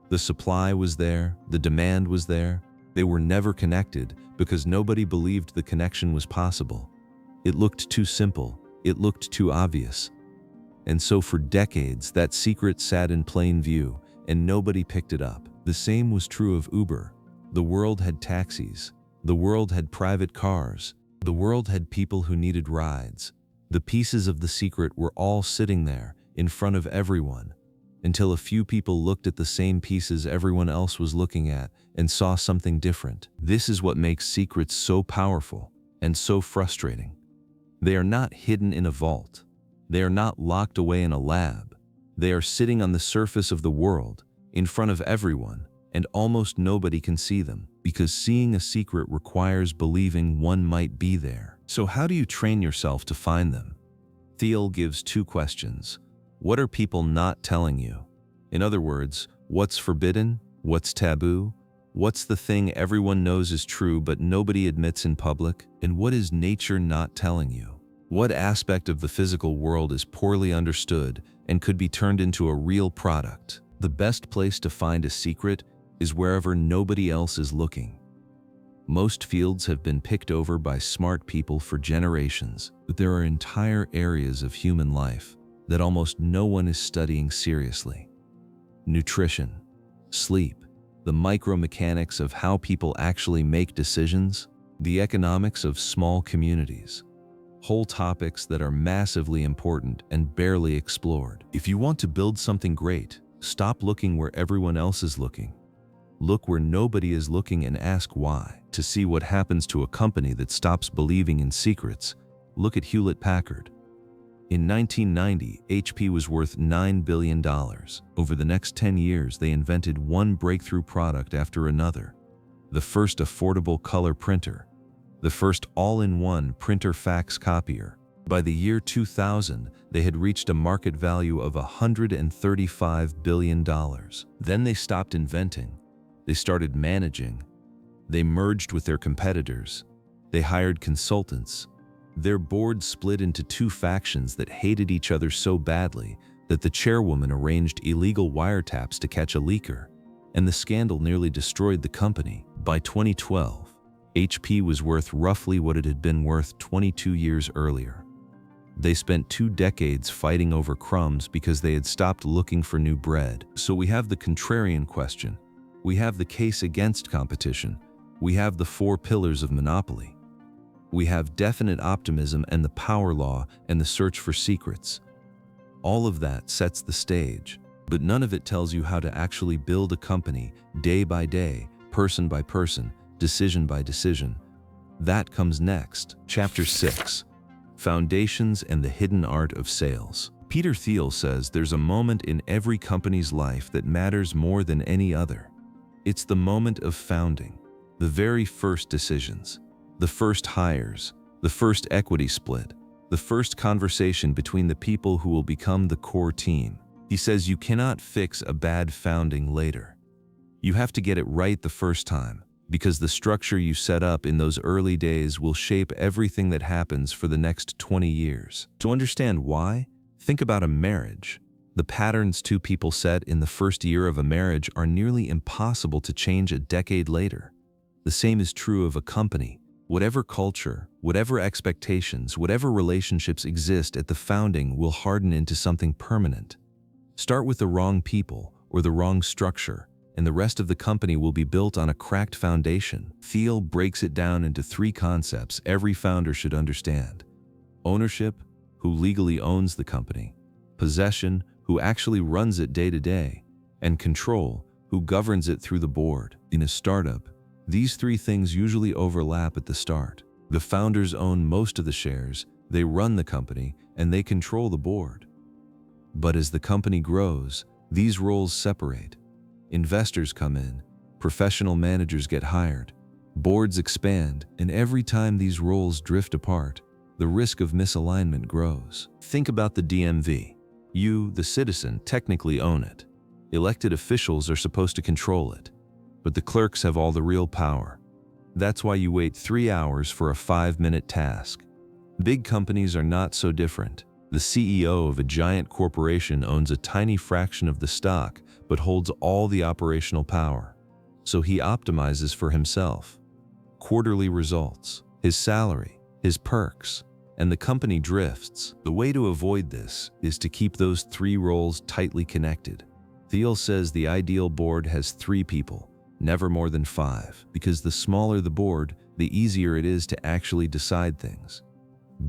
The supply was there, the demand was there. They were never connected because nobody believed the connection was possible. It looked too simple, it looked too obvious. And so for decades, that secret sat in plain view, and nobody picked it up. The same was true of Uber. The world had taxis. The world had private cars. The world had people who needed rides. The pieces of the secret were all sitting there, in front of everyone, until a few people looked at the same pieces everyone else was looking at and saw something different. This is what makes secrets so powerful and so frustrating. They are not hidden in a vault. They are not locked away in a lab. They are sitting on the surface of the world, in front of everyone, and almost nobody can see them, because seeing a secret requires believing one might be there. So how do you train yourself to find them? Thiel gives 2 questions. What are people not telling you? In other words, what's forbidden? What's taboo? What's the thing everyone knows is true but nobody admits in public? And what is nature not telling you? What aspect of the physical world is poorly understood and could be turned into a real product? The best place to find a secret is wherever nobody else is looking. Most fields have been picked over by smart people for generations, but there are entire areas of human life that almost no one is studying seriously. Nutrition, sleep, the micromechanics of how people actually make decisions, the economics of small communities. Whole topics that are massively important and barely explored. If you want to build something great, stop looking where everyone else is looking. Look where nobody is looking and ask why. To see what happens to a company that stops believing in secrets, look at Hewlett-Packard. In 1990, HP was worth $9 billion. Over the next 10 years, they invented one breakthrough product after another. The first affordable color printer. The first all-in-one printer fax copier. By the year 2000, they had reached a market value of $135 billion. Then they stopped inventing. They started managing. They merged with their competitors. They hired consultants. Their board split into 2 factions that hated each other so badly that the chairwoman arranged illegal wiretaps to catch a leaker, and the scandal nearly destroyed the company. By 2012, HP was worth roughly what it had been worth 22 years earlier. They spent 2 decades fighting over crumbs because they had stopped looking for new bread. So we have the contrarian question. We have the case against competition. We have the 4 pillars of monopoly. We have definite optimism and the power law and the search for secrets. All of that sets the stage, but none of it tells you how to actually build a company day by day, person by person, decision by decision. That comes next. Chapter 6. Foundations and the Hidden Art of Sales. Peter Thiel says there's a moment in every company's life that matters more than any other. It's the moment of founding, the very first decisions, the first hires, the first equity split, the first conversation between the people who will become the core team. He says you cannot fix a bad founding later. You have to get it right the first time, because the structure you set up in those early days will shape everything that happens for the next 20 years. To understand why, think about a marriage. The patterns two people set in the first year of a marriage are nearly impossible to change a decade later. The same is true of a company. Whatever culture, whatever expectations, whatever relationships exist at the founding will harden into something permanent. Start with the wrong people or the wrong structure, and the rest of the company will be built on a cracked foundation. Thiel breaks it down into 3 concepts every founder should understand. Ownership, who legally owns the company. Possession, who actually runs it day to day. And control, who governs it through the board. In a startup, these 3 things usually overlap at the start. The founders own most of the shares, they run the company, and they control the board. But as the company grows, these roles separate. Investors come in, professional managers get hired, boards expand, and every time these roles drift apart, the risk of misalignment grows. Think about the DMV. You, the citizen, technically own it. Elected officials are supposed to control it, but the clerks have all the real power. That's why you wait 3 hours for a 5-minute task. Big companies are not so different. The CEO of a giant corporation owns a tiny fraction of the stock, but holds all the operational power. So he optimizes for himself. Quarterly results, his salary, his perks, and the company drifts. The way to avoid this is to keep those 3 roles tightly connected. Thiel says the ideal board has 3 people, never more than 5, because the smaller the board, the easier it is to actually decide things.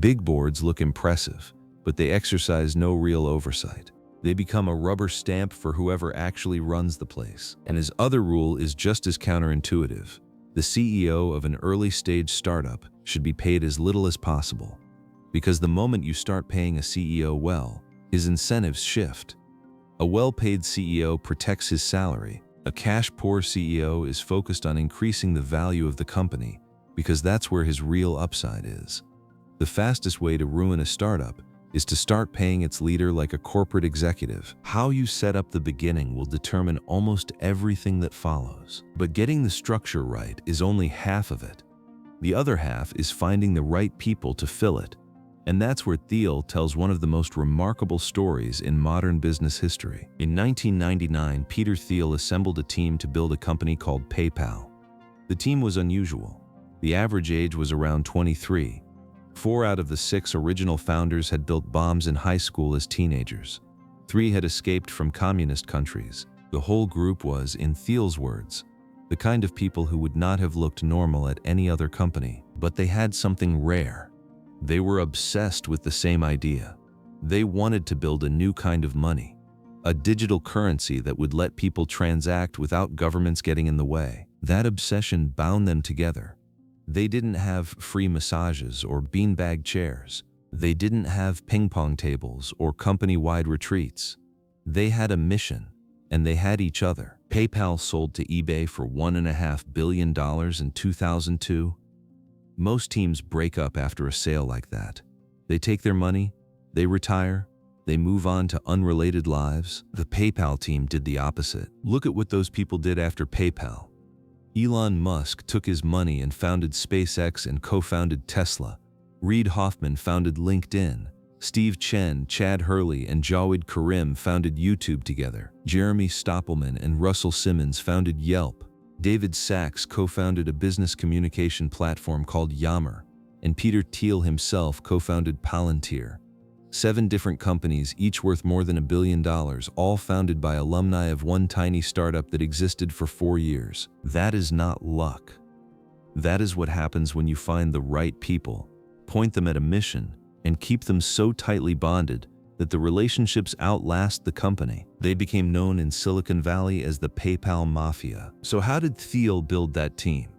Big boards look impressive, but they exercise no real oversight. They become a rubber stamp for whoever actually runs the place. And his other rule is just as counterintuitive. The CEO of an early-stage startup should be paid as little as possible, because the moment you start paying a CEO well, his incentives shift. A well-paid CEO protects his salary. A cash-poor CEO is focused on increasing the value of the company, because that's where his real upside is. The fastest way to ruin a startup is to start paying its leader like a corporate executive. How you set up the beginning will determine almost everything that follows. But getting the structure right is only half of it. The other half is finding the right people to fill it. And that's where Thiel tells one of the most remarkable stories in modern business history. In 1999, Peter Thiel assembled a team to build a company called PayPal. The team was unusual. The average age was around 23. 4 out of the 6 original founders had built bombs in high school as teenagers. 3 had escaped from communist countries. The whole group was, in Thiel's words, the kind of people who would not have looked normal at any other company. But they had something rare. They were obsessed with the same idea. They wanted to build a new kind of money, a digital currency that would let people transact without governments getting in the way. That obsession bound them together. They didn't have free massages or beanbag chairs. They didn't have ping-pong tables or company-wide retreats. They had a mission, and they had each other. PayPal sold to eBay for $1.5 billion in 2002. Most teams break up after a sale like that. They take their money, they retire, they move on to unrelated lives. The PayPal team did the opposite. Look at what those people did after PayPal. Elon Musk took his money and founded SpaceX and co-founded Tesla. Reid Hoffman founded LinkedIn. Steve Chen, Chad Hurley, and Jawed Karim founded YouTube together. Jeremy Stoppelman and Russell Simmons founded Yelp. David Sachs co-founded a business communication platform called Yammer. And Peter Thiel himself co-founded Palantir. 7 different companies, each worth more than $1 billion, all founded by alumni of one tiny startup that existed for 4 years. That is not luck. That is what happens when you find the right people, point them at a mission, and keep them so tightly bonded that the relationships outlast the company. They became known in Silicon Valley as the PayPal Mafia. So how did Thiel build that team?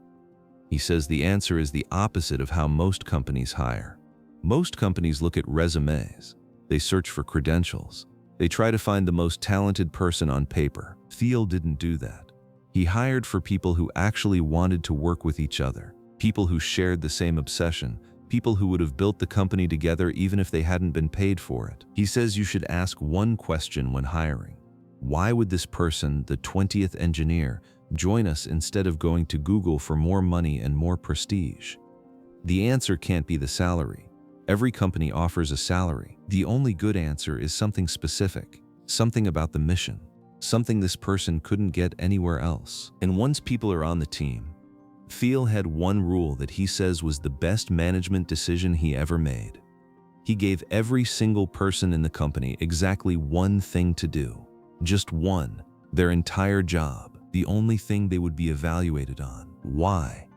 He says the answer is the opposite of how most companies hire. Most companies look at resumes. They search for credentials. They try to find the most talented person on paper. Thiel didn't do that. He hired for people who actually wanted to work with each other, people who shared the same obsession, people who would have built the company together even if they hadn't been paid for it. He says you should ask one question when hiring. Why would this person, the 20th engineer, Join us instead of going to Google for more money and more prestige. The answer can't be the salary. Every company offers a salary. The only good answer is something specific, something about the mission, something this person couldn't get anywhere else. And once people are on the team, Thiel had one rule that he says was the best management decision he ever made. He gave every single person in the company exactly one thing to do. Just one. Their entire job. The only thing they would be evaluated on. Why?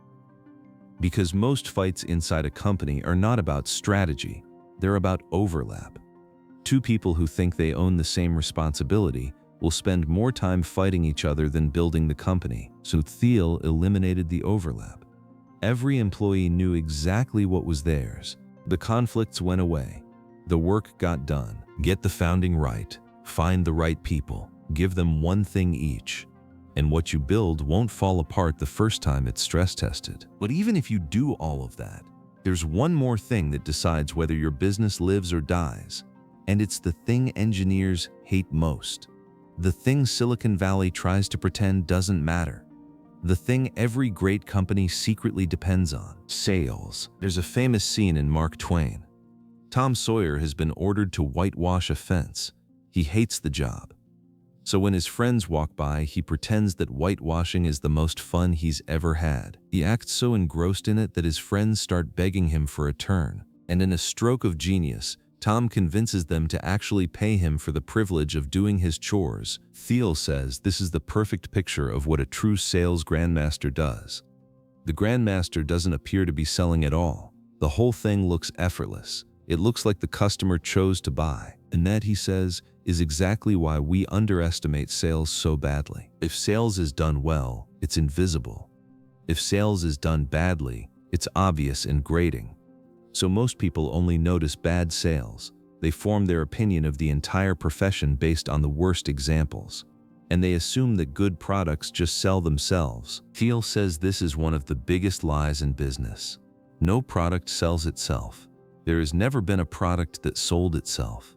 Because most fights inside a company are not about strategy. They're about overlap. Two people who think they own the same responsibility will spend more time fighting each other than building the company. So Thiel eliminated the overlap. Every employee knew exactly what was theirs. The conflicts went away. The work got done. Get the founding right. Find the right people. Give them one thing each. And what you build won't fall apart the first time it's stress tested. But even if you do all of that, there's one more thing that decides whether your business lives or dies. And it's the thing engineers hate most. The thing Silicon Valley tries to pretend doesn't matter. The thing every great company secretly depends on. Sales. There's a famous scene in Mark Twain. Tom Sawyer has been ordered to whitewash a fence. He hates the job. So when his friends walk by, he pretends that whitewashing is the most fun he's ever had. He acts so engrossed in it that his friends start begging him for a turn. And in a stroke of genius, Tom convinces them to actually pay him for the privilege of doing his chores. Thiel says this is the perfect picture of what a true sales grandmaster does. The grandmaster doesn't appear to be selling at all. The whole thing looks effortless. It looks like the customer chose to buy. And that, he says, is exactly why we underestimate sales so badly. If sales is done well, it's invisible. If sales is done badly, it's obvious and grating. So most people only notice bad sales. They form their opinion of the entire profession based on the worst examples. And they assume that good products just sell themselves. Thiel says this is one of the biggest lies in business. No product sells itself. There has never been a product that sold itself.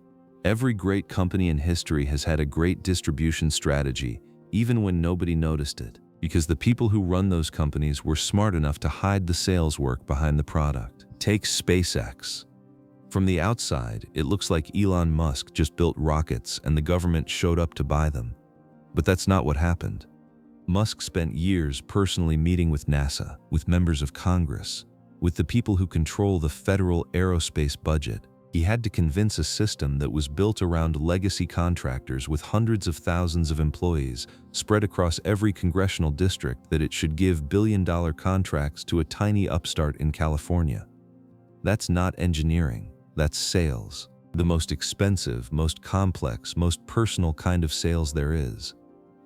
Every great company in history has had a great distribution strategy, even when nobody noticed it, because the people who run those companies were smart enough to hide the sales work behind the product. Take SpaceX. From the outside, it looks like Elon Musk just built rockets and the government showed up to buy them. But that's not what happened. Musk spent years personally meeting with NASA, with members of Congress, with the people who control the federal aerospace budget. He had to convince a system that was built around legacy contractors with hundreds of thousands of employees spread across every congressional district that it should give billion-dollar contracts to a tiny upstart in California. That's not engineering, that's sales. The most expensive, most complex, most personal kind of sales there is.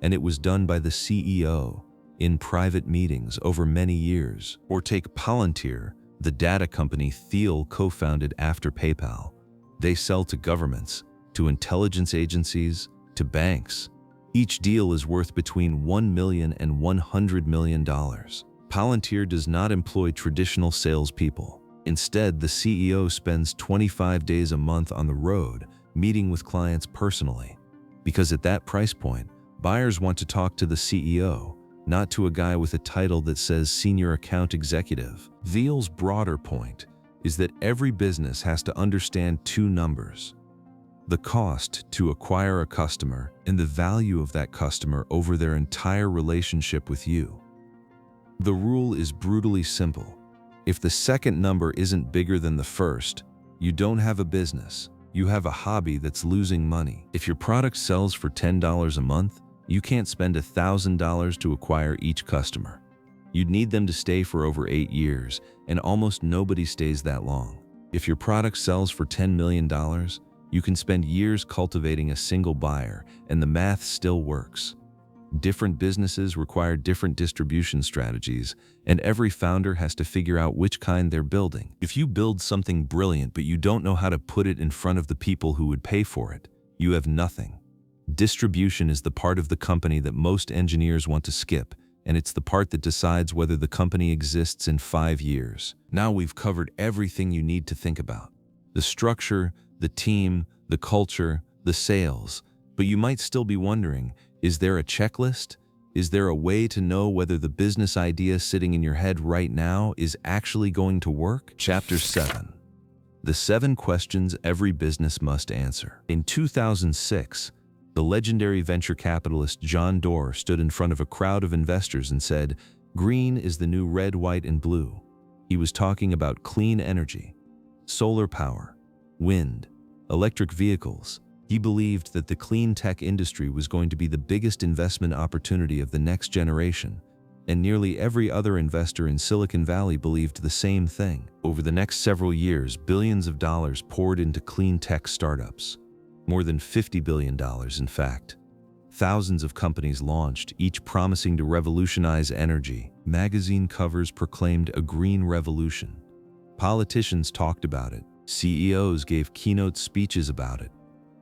And it was done by the CEO in private meetings over many years. Or take Palantir, the data company Thiel co-founded after PayPal. They sell to governments, to intelligence agencies, to banks. Each deal is worth between $1 million and $100 million. Palantir does not employ traditional salespeople. Instead, the CEO spends 25 days a month on the road, meeting with clients personally. Because at that price point, buyers want to talk to the CEO, not to a guy with a title that says Senior Account Executive. Thiel's broader point is that every business has to understand two numbers: the cost to acquire a customer and the value of that customer over their entire relationship with you. The rule is brutally simple. If the second number isn't bigger than the first, you don't have a business. You have a hobby that's losing money. If your product sells for $10 a month, you can't spend $1,000 to acquire each customer. You'd need them to stay for over 8 years, and almost nobody stays that long. If your product sells for $10 million, you can spend years cultivating a single buyer, and the math still works. Different businesses require different distribution strategies, and every founder has to figure out which kind they're building. If you build something brilliant but you don't know how to put it in front of the people who would pay for it, you have nothing. Distribution is the part of the company that most engineers want to skip, and it's the part that decides whether the company exists in 5 years. Now we've covered everything you need to think about: the structure, the team, the culture, the sales. But you might still be wondering, is there a checklist? Is there a way to know whether the business idea sitting in your head right now is actually going to work? Chapter 7. The 7 questions every business must answer. In 2006, the legendary venture capitalist John Doerr stood in front of a crowd of investors and said, "Green is the new red, white, and blue." He was talking about clean energy, solar power, wind, electric vehicles. He believed that the clean tech industry was going to be the biggest investment opportunity of the next generation, and nearly every other investor in Silicon Valley believed the same thing. Over the next several years, billions of dollars poured into clean tech startups. More than $50 billion, in fact. Thousands of companies launched, each promising to revolutionize energy. Magazine covers proclaimed a green revolution. Politicians talked about it. CEOs gave keynote speeches about it.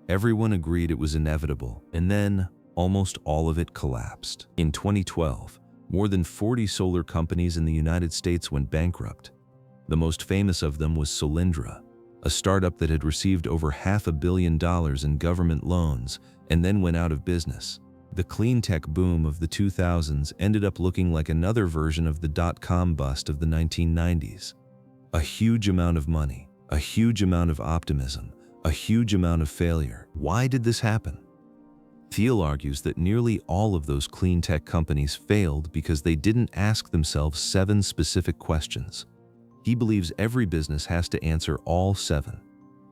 Everyone agreed it was inevitable, and then almost all of it collapsed. In 2012, more than 40 solar companies in the United States went bankrupt. The most famous of them was Solyndra, a startup that had received over $500 million in government loans and then went out of business. The clean tech boom of the 2000s ended up looking like another version of the dot-com bust of the 1990s. A huge amount of money, a huge amount of optimism, a huge amount of failure. Why did this happen? Thiel argues that nearly all of those clean tech companies failed because they didn't ask themselves 7 specific questions. He believes every business has to answer all 7.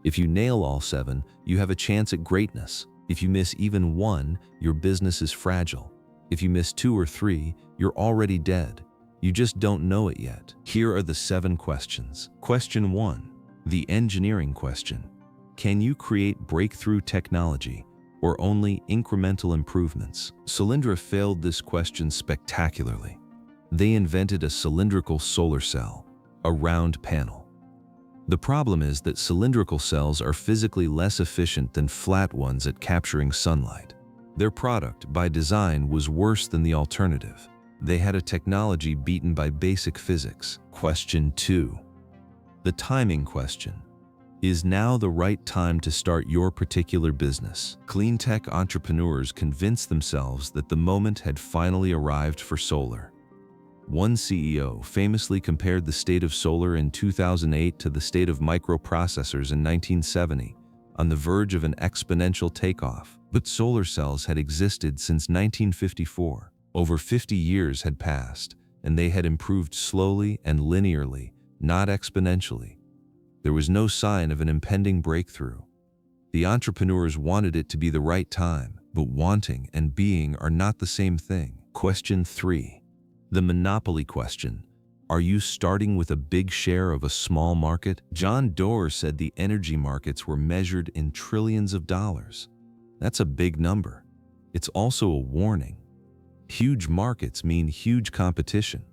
If you nail all 7, you have a chance at greatness. If you miss even 1, your business is fragile. If you miss 2 or 3, you're already dead. You just don't know it yet. Here are the 7 questions. Question 1, the engineering question. Can you create breakthrough technology or only incremental improvements? Solyndra failed this question spectacularly. They invented a cylindrical solar cell, a round panel. The problem is that cylindrical cells are physically less efficient than flat ones at capturing sunlight. Their product, by design, was worse than the alternative. They had a technology beaten by basic physics. Question 2, the timing question. Is now the right time to start your particular business? Clean tech entrepreneurs convinced themselves that the moment had finally arrived for solar. One CEO famously compared the state of solar in 2008 to the state of microprocessors in 1970, on the verge of an exponential takeoff. But solar cells had existed since 1954. Over 50 years had passed, and they had improved slowly and linearly, not exponentially. There was no sign of an impending breakthrough. The entrepreneurs wanted it to be the right time, but wanting and being are not the same thing. Question 3, the monopoly question. Are you starting with a big share of a small market? John Doerr said the energy markets were measured in trillions of dollars. That's a big number. It's also a warning. Huge markets mean huge competition.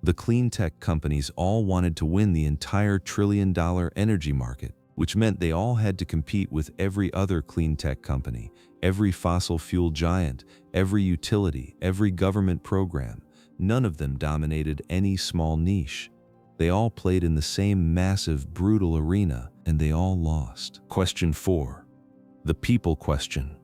The clean tech companies all wanted to win the entire trillion-dollar energy market, which meant they all had to compete with every other clean tech company, every fossil fuel giant, every utility, every government program. None of them dominated any small niche. They all played in the same massive, brutal arena, and they all lost. Question 4, the people question.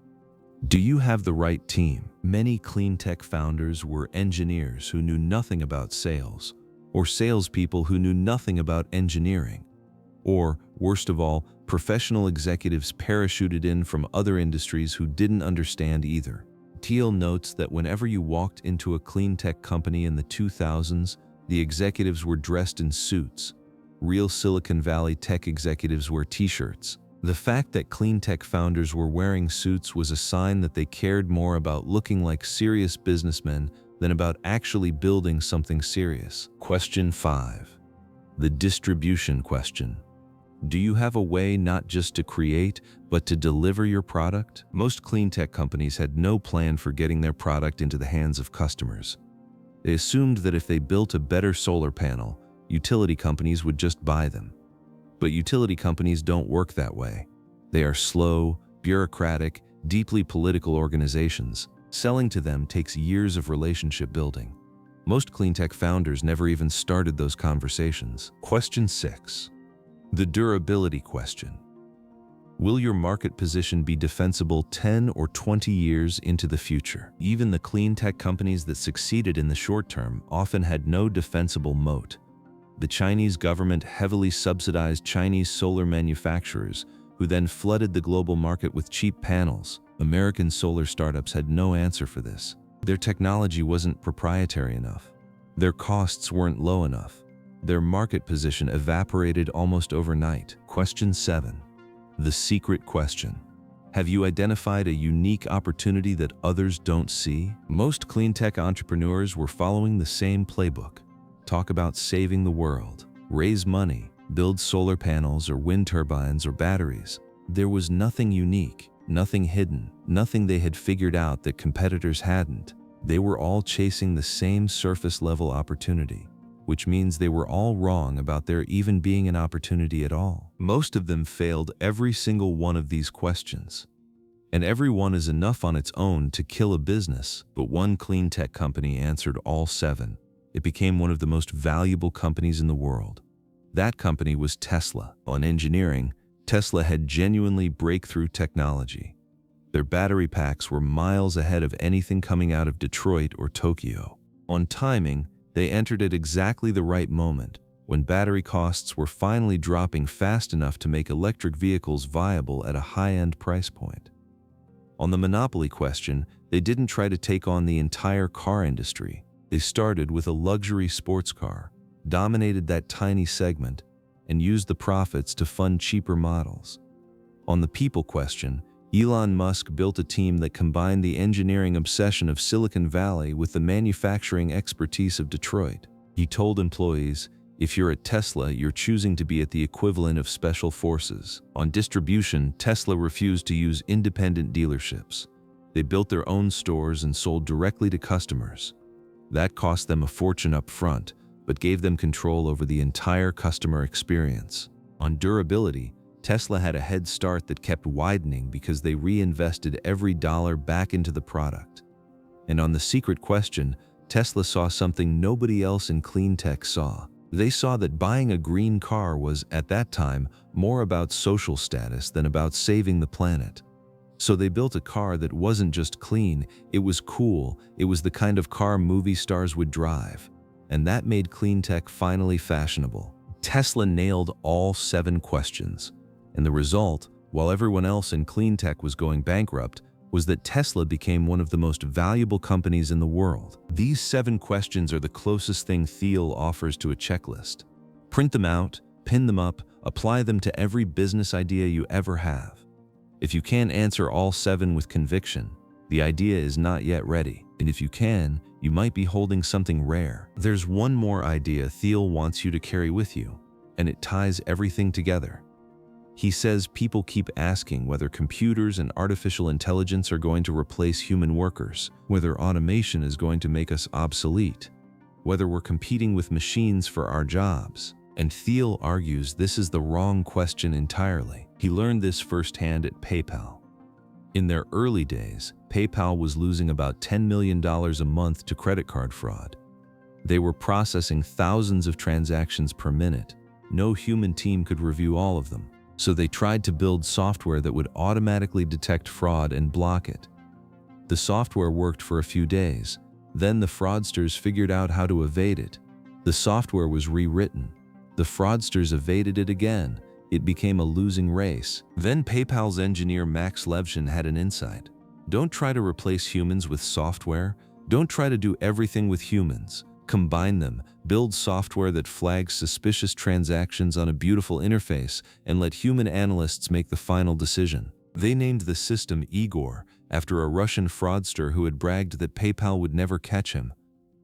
Do you have the right team? Many clean tech founders were engineers who knew nothing about sales, or salespeople who knew nothing about engineering, or, worst of all, professional executives parachuted in from other industries who didn't understand either. Thiel notes that whenever you walked into a clean tech company in the 2000s, the executives were dressed in suits. Real Silicon Valley tech executives wear t-shirts. The fact that clean tech founders were wearing suits was a sign that they cared more about looking like serious businessmen than about actually building something serious. Question 5, the distribution question. Do you have a way not just to create, but to deliver your product? Most clean tech companies had no plan for getting their product into the hands of customers. They assumed that if they built a better solar panel, utility companies would just buy them. But utility companies don't work that way. They are slow, bureaucratic, deeply political organizations. Selling to them takes years of relationship building. Most clean tech founders never even started those conversations. Question 6, the durability question. Will your market position be defensible 10 or 20 years into the future? Even the clean tech companies that succeeded in the short term often had no defensible moat. The Chinese government heavily subsidized Chinese solar manufacturers, who then flooded the global market with cheap panels. American solar startups had no answer for this. Their technology wasn't proprietary enough. Their costs weren't low enough. Their market position evaporated almost overnight. Question 7. The secret question. Have you identified a unique opportunity that others don't see? Most clean tech entrepreneurs were following the same playbook. Talk about saving the world, raise money, build solar panels or wind turbines or batteries. There was nothing unique, nothing hidden, nothing they had figured out that competitors hadn't. They were all chasing the same surface-level opportunity, which means they were all wrong about there even being an opportunity at all. Most of them failed every single one of these questions. And every one is enough on its own to kill a business, but one clean tech company answered all 7. It became one of the most valuable companies in the world. That company was Tesla. On engineering, Tesla had genuinely breakthrough technology. Their battery packs were miles ahead of anything coming out of Detroit or Tokyo. On timing, they entered at exactly the right moment, when battery costs were finally dropping fast enough to make electric vehicles viable at a high-end price point. On the monopoly question, they didn't try to take on the entire car industry. They started with a luxury sports car, dominated that tiny segment, and used the profits to fund cheaper models. On the people question, Elon Musk built a team that combined the engineering obsession of Silicon Valley with the manufacturing expertise of Detroit. He told employees, "If you're at Tesla, you're choosing to be at the equivalent of special forces." On distribution, Tesla refused to use independent dealerships. They built their own stores and sold directly to customers. That cost them a fortune up front, but gave them control over the entire customer experience. On durability, Tesla had a head start that kept widening because they reinvested every dollar back into the product. And on the secret question, Tesla saw something nobody else in clean tech saw. They saw that buying a green car was, at that time, more about social status than about saving the planet. So they built a car that wasn't just clean, it was cool, it was the kind of car movie stars would drive. And that made clean tech finally fashionable. Tesla nailed all 7 questions. And the result, while everyone else in clean tech was going bankrupt, was that Tesla became one of the most valuable companies in the world. These 7 questions are the closest thing Thiel offers to a checklist. Print them out, pin them up, apply them to every business idea you ever have. If you can't answer all 7 with conviction, the idea is not yet ready. And if you can, you might be holding something rare. There's one more idea Thiel wants you to carry with you, and it ties everything together. He says people keep asking whether computers and artificial intelligence are going to replace human workers, whether automation is going to make us obsolete, whether we're competing with machines for our jobs. And Thiel argues this is the wrong question entirely. He learned this firsthand at PayPal. In their early days, PayPal was losing about $10 million a month to credit card fraud. They were processing thousands of transactions per minute. No human team could review all of them. So they tried to build software that would automatically detect fraud and block it. The software worked for a few days. Then the fraudsters figured out how to evade it. The software was rewritten. The fraudsters evaded it again. It became a losing race. Then PayPal's engineer Max Levchin had an insight. Don't try to replace humans with software. Don't try to do everything with humans. Combine them, build software that flags suspicious transactions on a beautiful interface, and let human analysts make the final decision. They named the system Igor, after a Russian fraudster who had bragged that PayPal would never catch him.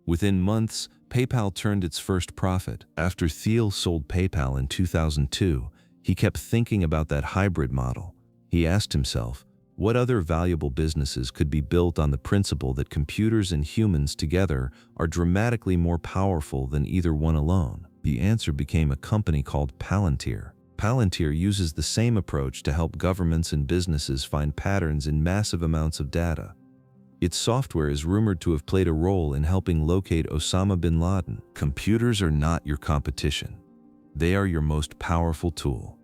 Within months, PayPal turned its first profit. After Thiel sold PayPal in 2002, he kept thinking about that hybrid model. He asked himself, what other valuable businesses could be built on the principle that computers and humans together are dramatically more powerful than either one alone? The answer became a company called Palantir. Palantir uses the same approach to help governments and businesses find patterns in massive amounts of data. Its software is rumored to have played a role in helping locate Osama bin Laden. Computers are not your competition. They are your most powerful tool.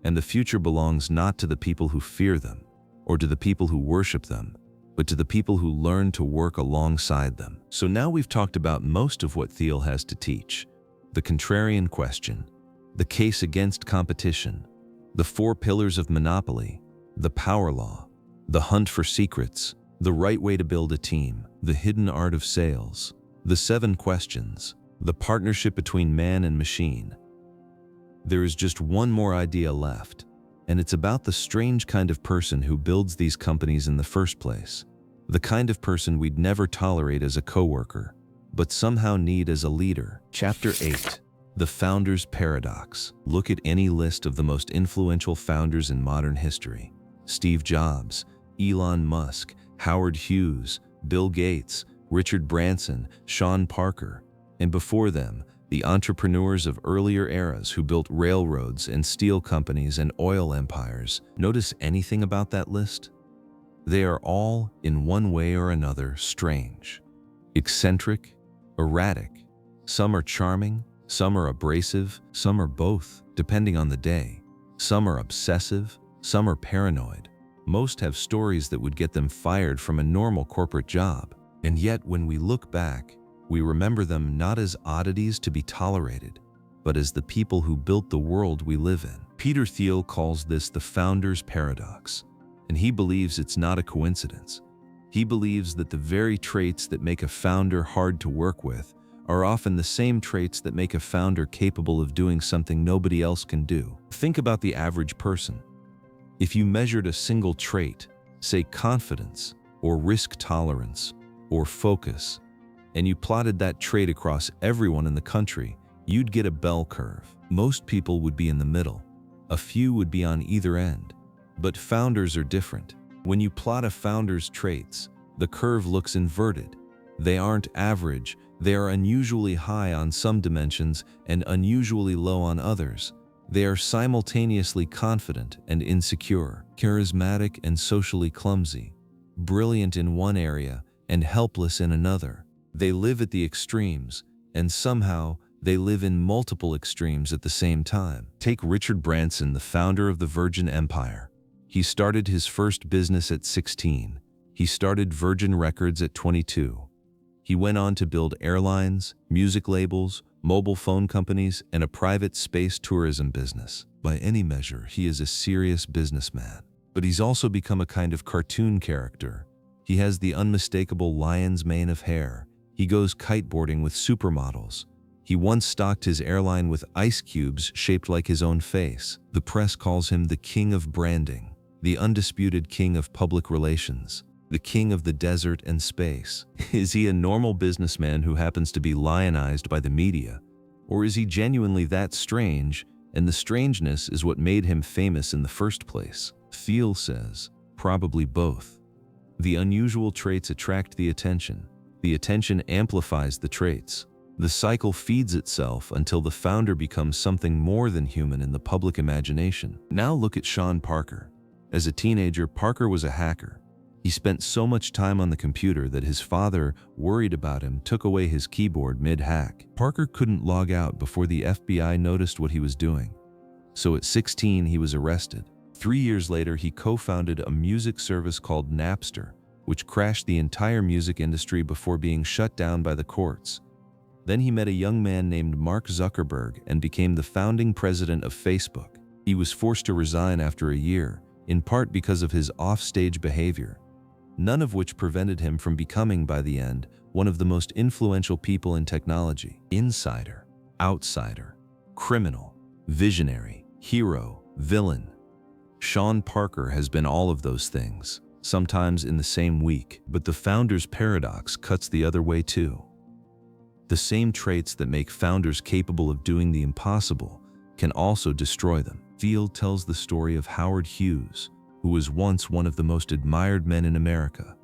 And the future belongs not to the people who fear them, or to the people who worship them, but to the people who learn to work alongside them. So now we've talked about most of what Thiel has to teach: the contrarian question, the case against competition, the 4 pillars of monopoly, the power law, the hunt for secrets, the right way to build a team, the hidden art of sales, the 7 questions, the partnership between man and machine. There is just one more idea left, and it's about the strange kind of person who builds these companies in the first place. The kind of person we'd never tolerate as a coworker, but somehow need as a leader. Chapter 8. The Founder's Paradox. Look at any list of the most influential founders in modern history. Steve Jobs, Elon Musk, Howard Hughes, Bill Gates, Richard Branson, Sean Parker, and before them, the entrepreneurs of earlier eras who built railroads and steel companies and oil empires. Notice anything about that list? They are all, in one way or another, strange, eccentric, erratic. Some are charming, some are abrasive, some are both, depending on the day. Some are obsessive, some are paranoid. Most have stories that would get them fired from a normal corporate job. And yet, when we look back, we remember them not as oddities to be tolerated, but as the people who built the world we live in. Peter Thiel calls this the founder's paradox, and he believes it's not a coincidence. He believes that the very traits that make a founder hard to work with are often the same traits that make a founder capable of doing something nobody else can do. Think about the average person. If you measured a single trait, say confidence, or risk tolerance, or focus, and you plotted that trait across everyone in the country, you'd get a bell curve. Most people would be in the middle. A few would be on either end. But founders are different. When you plot a founder's traits, the curve looks inverted. They aren't average, they are unusually high on some dimensions and unusually low on others. They are simultaneously confident and insecure, charismatic and socially clumsy, brilliant in one area and helpless in another. They live at the extremes, and somehow they live in multiple extremes at the same time. Take Richard Branson, the founder of the Virgin Empire. He started his first business at 16. He started Virgin Records at 22. He went on to build airlines, music labels, mobile phone companies, and a private space tourism business. By any measure, he is a serious businessman. But he's also become a kind of cartoon character. He has the unmistakable lion's mane of hair. He goes kiteboarding with supermodels. He once stocked his airline with ice cubes shaped like his own face. The press calls him the king of branding, the undisputed king of public relations, the king of the desert and space. Is he a normal businessman who happens to be lionized by the media? Or is he genuinely that strange, and the strangeness is what made him famous in the first place? Thiel says, probably both. The unusual traits attract the attention amplifies the traits. The cycle feeds itself until the founder becomes something more than human in the public imagination. Now look at Sean Parker. As a teenager, Parker was a hacker. He spent so much time on the computer that his father, worried about him, took away his keyboard mid-hack. Parker couldn't log out before the FBI noticed what he was doing. So at 16, he was arrested. 3 years later, he co-founded a music service called Napster, which crashed the entire music industry before being shut down by the courts. Then he met a young man named Mark Zuckerberg and became the founding president of Facebook. He was forced to resign after a year, in part because of his off-stage behavior, none of which prevented him from becoming, by the end, one of the most influential people in technology. Insider, outsider, criminal, visionary, hero, villain. Sean Parker has been all of those things, sometimes in the same week, but the founder's paradox cuts the other way too. The same traits that make founders capable of doing the impossible can also destroy them. Thiel tells the story of Howard Hughes, who was once one of the most admired men in America.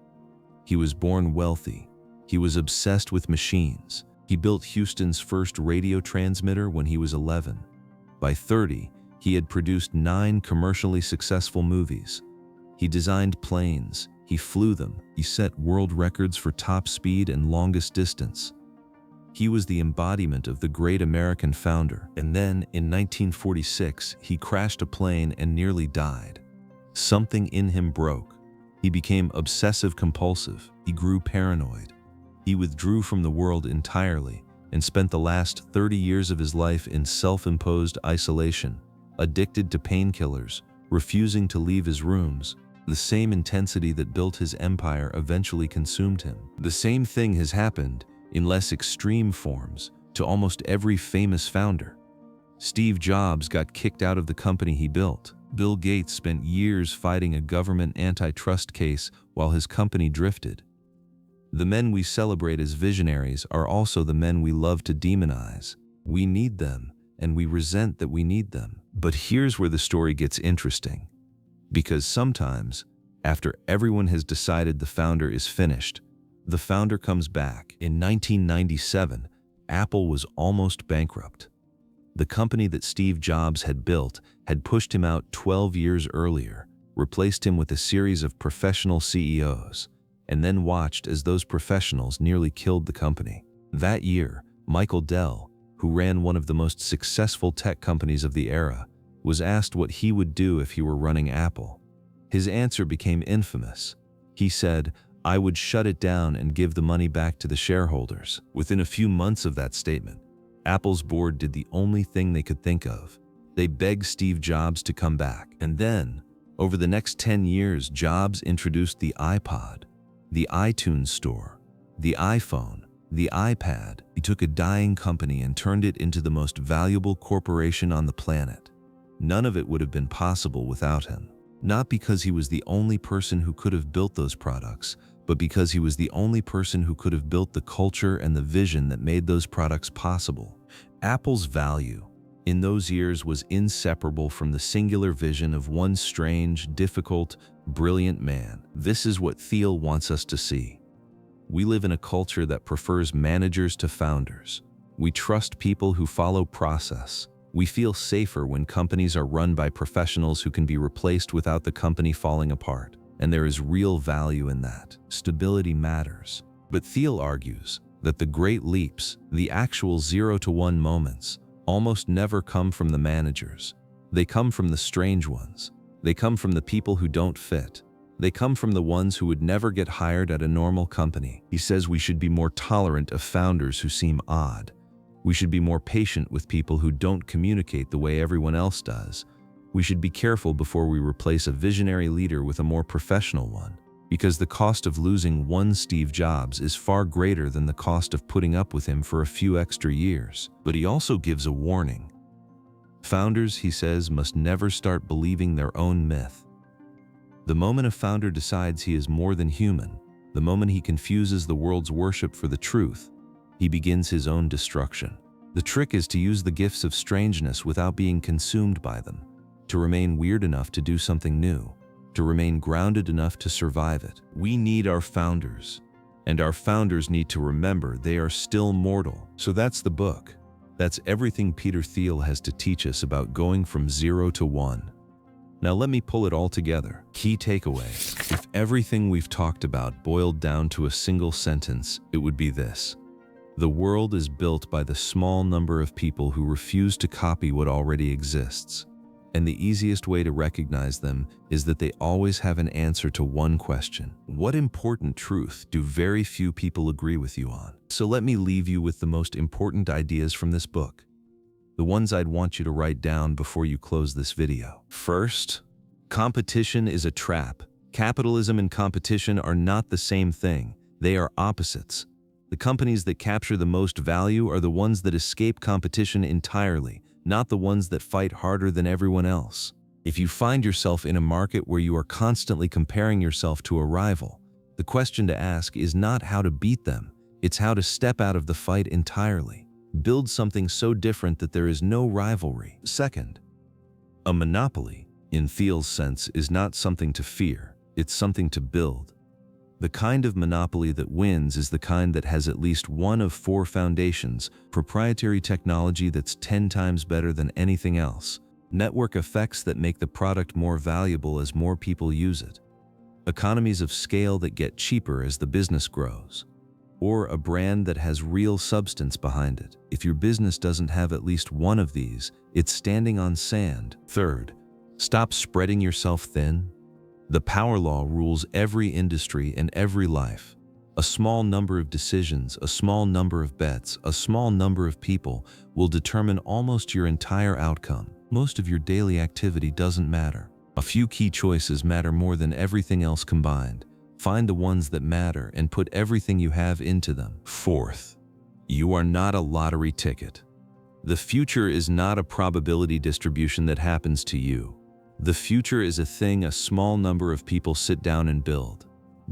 He was born wealthy. He was obsessed with machines. He built Houston's first radio transmitter when he was 11. By 30, he had produced 9 commercially successful movies. He designed planes. He flew them. He set world records for top speed and longest distance. He was the embodiment of the great American founder. And then, in 1946, he crashed a plane and nearly died. Something in him broke. He became obsessive-compulsive. He grew paranoid. He withdrew from the world entirely and spent the last 30 years of his life in self-imposed isolation, addicted to painkillers, refusing to leave his rooms. The same intensity that built his empire eventually consumed him. The same thing has happened, in less extreme forms, to almost every famous founder. Steve Jobs got kicked out of the company he built. Bill Gates spent years fighting a government antitrust case while his company drifted. The men we celebrate as visionaries are also the men we love to demonize. We need them, and we resent that we need them. But here's where the story gets interesting. Because sometimes, after everyone has decided the founder is finished, the founder comes back. In 1997, Apple was almost bankrupt. The company that Steve Jobs had built had pushed him out 12 years earlier, replaced him with a series of professional CEOs, and then watched as those professionals nearly killed the company. That year, Michael Dell, who ran one of the most successful tech companies of the era, was asked what he would do if he were running Apple. His answer became infamous. He said, "I would shut it down and give the money back to the shareholders." Within a few months of that statement, Apple's board did the only thing they could think of. They begged Steve Jobs to come back. And then, over the next 10 years, Jobs introduced the iPod, the iTunes Store, the iPhone, the iPad. He took a dying company and turned it into the most valuable corporation on the planet. None of it would have been possible without him. Not because he was the only person who could have built those products, but because he was the only person who could have built the culture and the vision that made those products possible. Apple's value in those years was inseparable from the singular vision of one strange, difficult, brilliant man. This is what Thiel wants us to see. We live in a culture that prefers managers to founders. We trust people who follow process. We feel safer when companies are run by professionals who can be replaced without the company falling apart. And there is real value in that. Stability matters. But Thiel argues that the great leaps, the actual 0 to 1 moments, almost never come from the managers. They come from the strange ones. They come from the people who don't fit. They come from the ones who would never get hired at a normal company. He says we should be more tolerant of founders who seem odd. We should be more patient with people who don't communicate the way everyone else does. We should be careful before we replace a visionary leader with a more professional one, because the cost of losing one Steve Jobs is far greater than the cost of putting up with him for a few extra years. But he also gives a warning. Founders, he says, must never start believing their own myth. The moment a founder decides he is more than human, the moment he confuses the world's worship for the truth, he begins his own destruction. The trick is to use the gifts of strangeness without being consumed by them, to remain weird enough to do something new, to remain grounded enough to survive it. We need our founders, and our founders need to remember they are still mortal. So that's the book. That's everything Peter Thiel has to teach us about going from 0 to 1. Now let me pull it all together. Key takeaway. If everything we've talked about boiled down to a single sentence, it would be this. The world is built by the small number of people who refuse to copy what already exists. And the easiest way to recognize them is that they always have an answer to one question. What important truth do very few people agree with you on? So let me leave you with the most important ideas from this book. The ones I'd want you to write down before you close this video. First, competition is a trap. Capitalism and competition are not the same thing. They are opposites. The companies that capture the most value are the ones that escape competition entirely, not the ones that fight harder than everyone else. If you find yourself in a market where you are constantly comparing yourself to a rival, the question to ask is not how to beat them, it's how to step out of the fight entirely. Build something so different that there is no rivalry. Second, a monopoly, in Thiel's sense, is not something to fear, it's something to build. The kind of monopoly that wins is the kind that has at least one of 4 foundations: proprietary technology that's 10 times better than anything else, network effects that make the product more valuable as more people use it, economies of scale that get cheaper as the business grows, or a brand that has real substance behind it. If your business doesn't have at least one of these, it's standing on sand. Third, stop spreading yourself thin. The power law rules every industry and every life. A small number of decisions, a small number of bets, a small number of people will determine almost your entire outcome. Most of your daily activity doesn't matter. A few key choices matter more than everything else combined. Find the ones that matter and put everything you have into them. Fourth, you are not a lottery ticket. The future is not a probability distribution that happens to you. The future is a thing a small number of people sit down and build.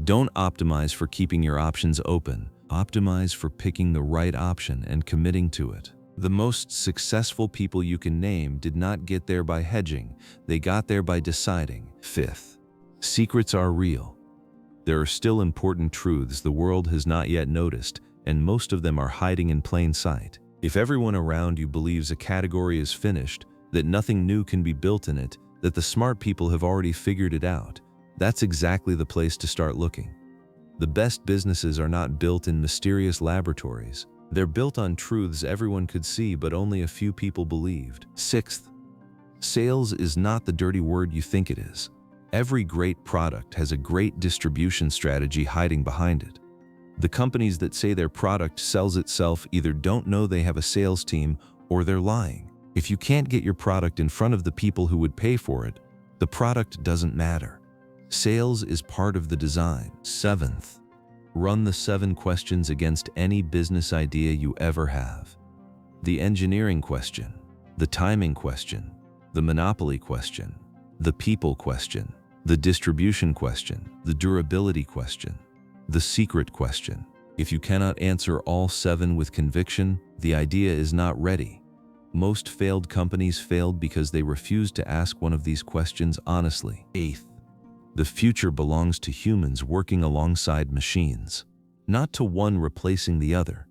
Don't optimize for keeping your options open. Optimize for picking the right option and committing to it. The most successful people you can name did not get there by hedging. They got there by deciding. Fifth, secrets are real. There are still important truths the world has not yet noticed, and most of them are hiding in plain sight. If everyone around you believes a category is finished, that nothing new can be built in it, that the smart people have already figured it out, that's exactly the place to start looking. The best businesses are not built in mysterious laboratories. They're built on truths everyone could see but only a few people believed. Sixth, sales is not the dirty word you think it is. Every great product has a great distribution strategy hiding behind it. The companies that say their product sells itself either don't know they have a sales team or they're lying. If you can't get your product in front of the people who would pay for it, the product doesn't matter. Sales is part of the design. Seventh, run the 7 questions against any business idea you ever have. The engineering question, the timing question, the monopoly question, the people question, the distribution question, the durability question, the secret question. If you cannot answer all 7 with conviction, the idea is not ready. Most failed companies failed because they refused to ask one of these questions honestly. Eighth, the future belongs to humans working alongside machines, not to one replacing the other.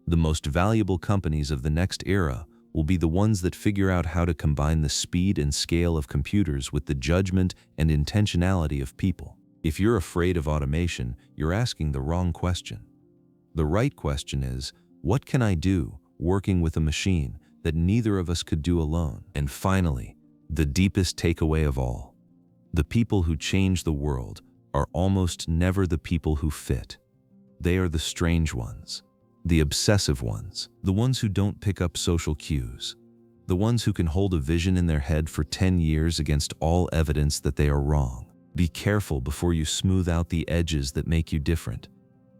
The most valuable companies of the next era will be the ones that figure out how to combine the speed and scale of computers with the judgment and intentionality of people. If you're afraid of automation, you're asking the wrong question. The right question is, what can I do working with a machine that neither of us could do alone? And finally, the deepest takeaway of all, the people who change the world are almost never the people who fit. They are the strange ones, the obsessive ones, the ones who don't pick up social cues, the ones who can hold a vision in their head for 10 years against all evidence that they are wrong. Be careful before you smooth out the edges that make you different.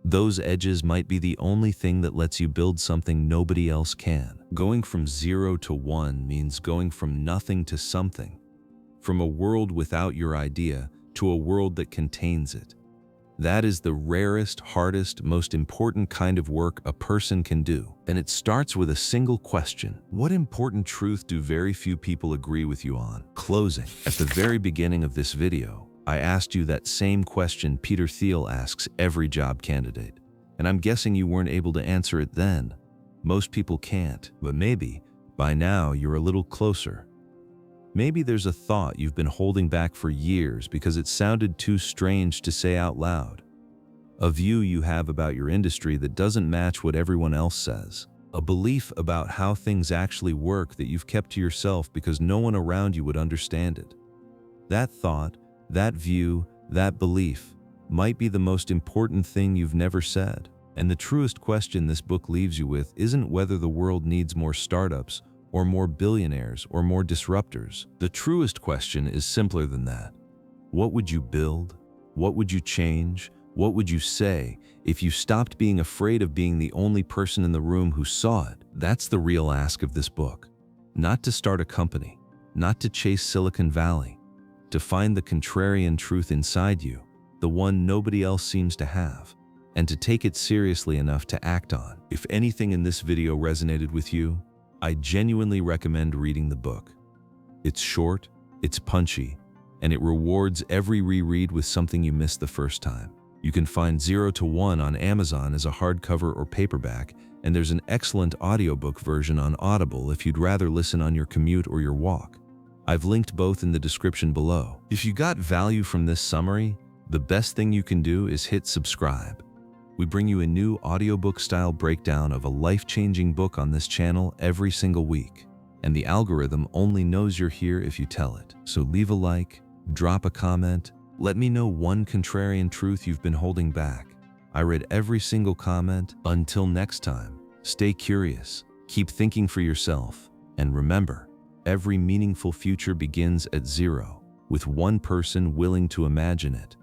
Those edges might be the only thing that lets you build something nobody else can. Going from 0 to 1 means going from nothing to something, from a world without your idea to a world that contains it. That is the rarest, hardest, most important kind of work a person can do. And it starts with a single question. What important truth do very few people agree with you on? Closing. At the very beginning of this video, I asked you that same question Peter Thiel asks every job candidate. And I'm guessing you weren't able to answer it then. Most people can't, but maybe by now you're a little closer. Maybe there's a thought you've been holding back for years because it sounded too strange to say out loud. A view you have about your industry that doesn't match what everyone else says. A belief about how things actually work that you've kept to yourself because no one around you would understand it. That thought, that view, that belief might be the most important thing you've never said. And the truest question this book leaves you with isn't whether the world needs more startups or more billionaires, or more disruptors. The truest question is simpler than that. What would you build? What would you change? What would you say if you stopped being afraid of being the only person in the room who saw it? That's the real ask of this book. Not to start a company, not to chase Silicon Valley, to find the contrarian truth inside you, the one nobody else seems to have, and to take it seriously enough to act on. If anything in this video resonated with you, I genuinely recommend reading the book. It's short, it's punchy, and it rewards every reread with something you missed the first time. You can find 0 to 1 on Amazon as a hardcover or paperback, and there's an excellent audiobook version on Audible if you'd rather listen on your commute or your walk. I've linked both in the description below. If you got value from this summary, the best thing you can do is hit subscribe. We bring you a new audiobook-style breakdown of a life-changing book on this channel every single week. And the algorithm only knows you're here if you tell it. So leave a like, drop a comment, let me know one contrarian truth you've been holding back. I read every single comment. Until next time, stay curious, keep thinking for yourself, and remember, every meaningful future begins at zero, with one person willing to imagine it.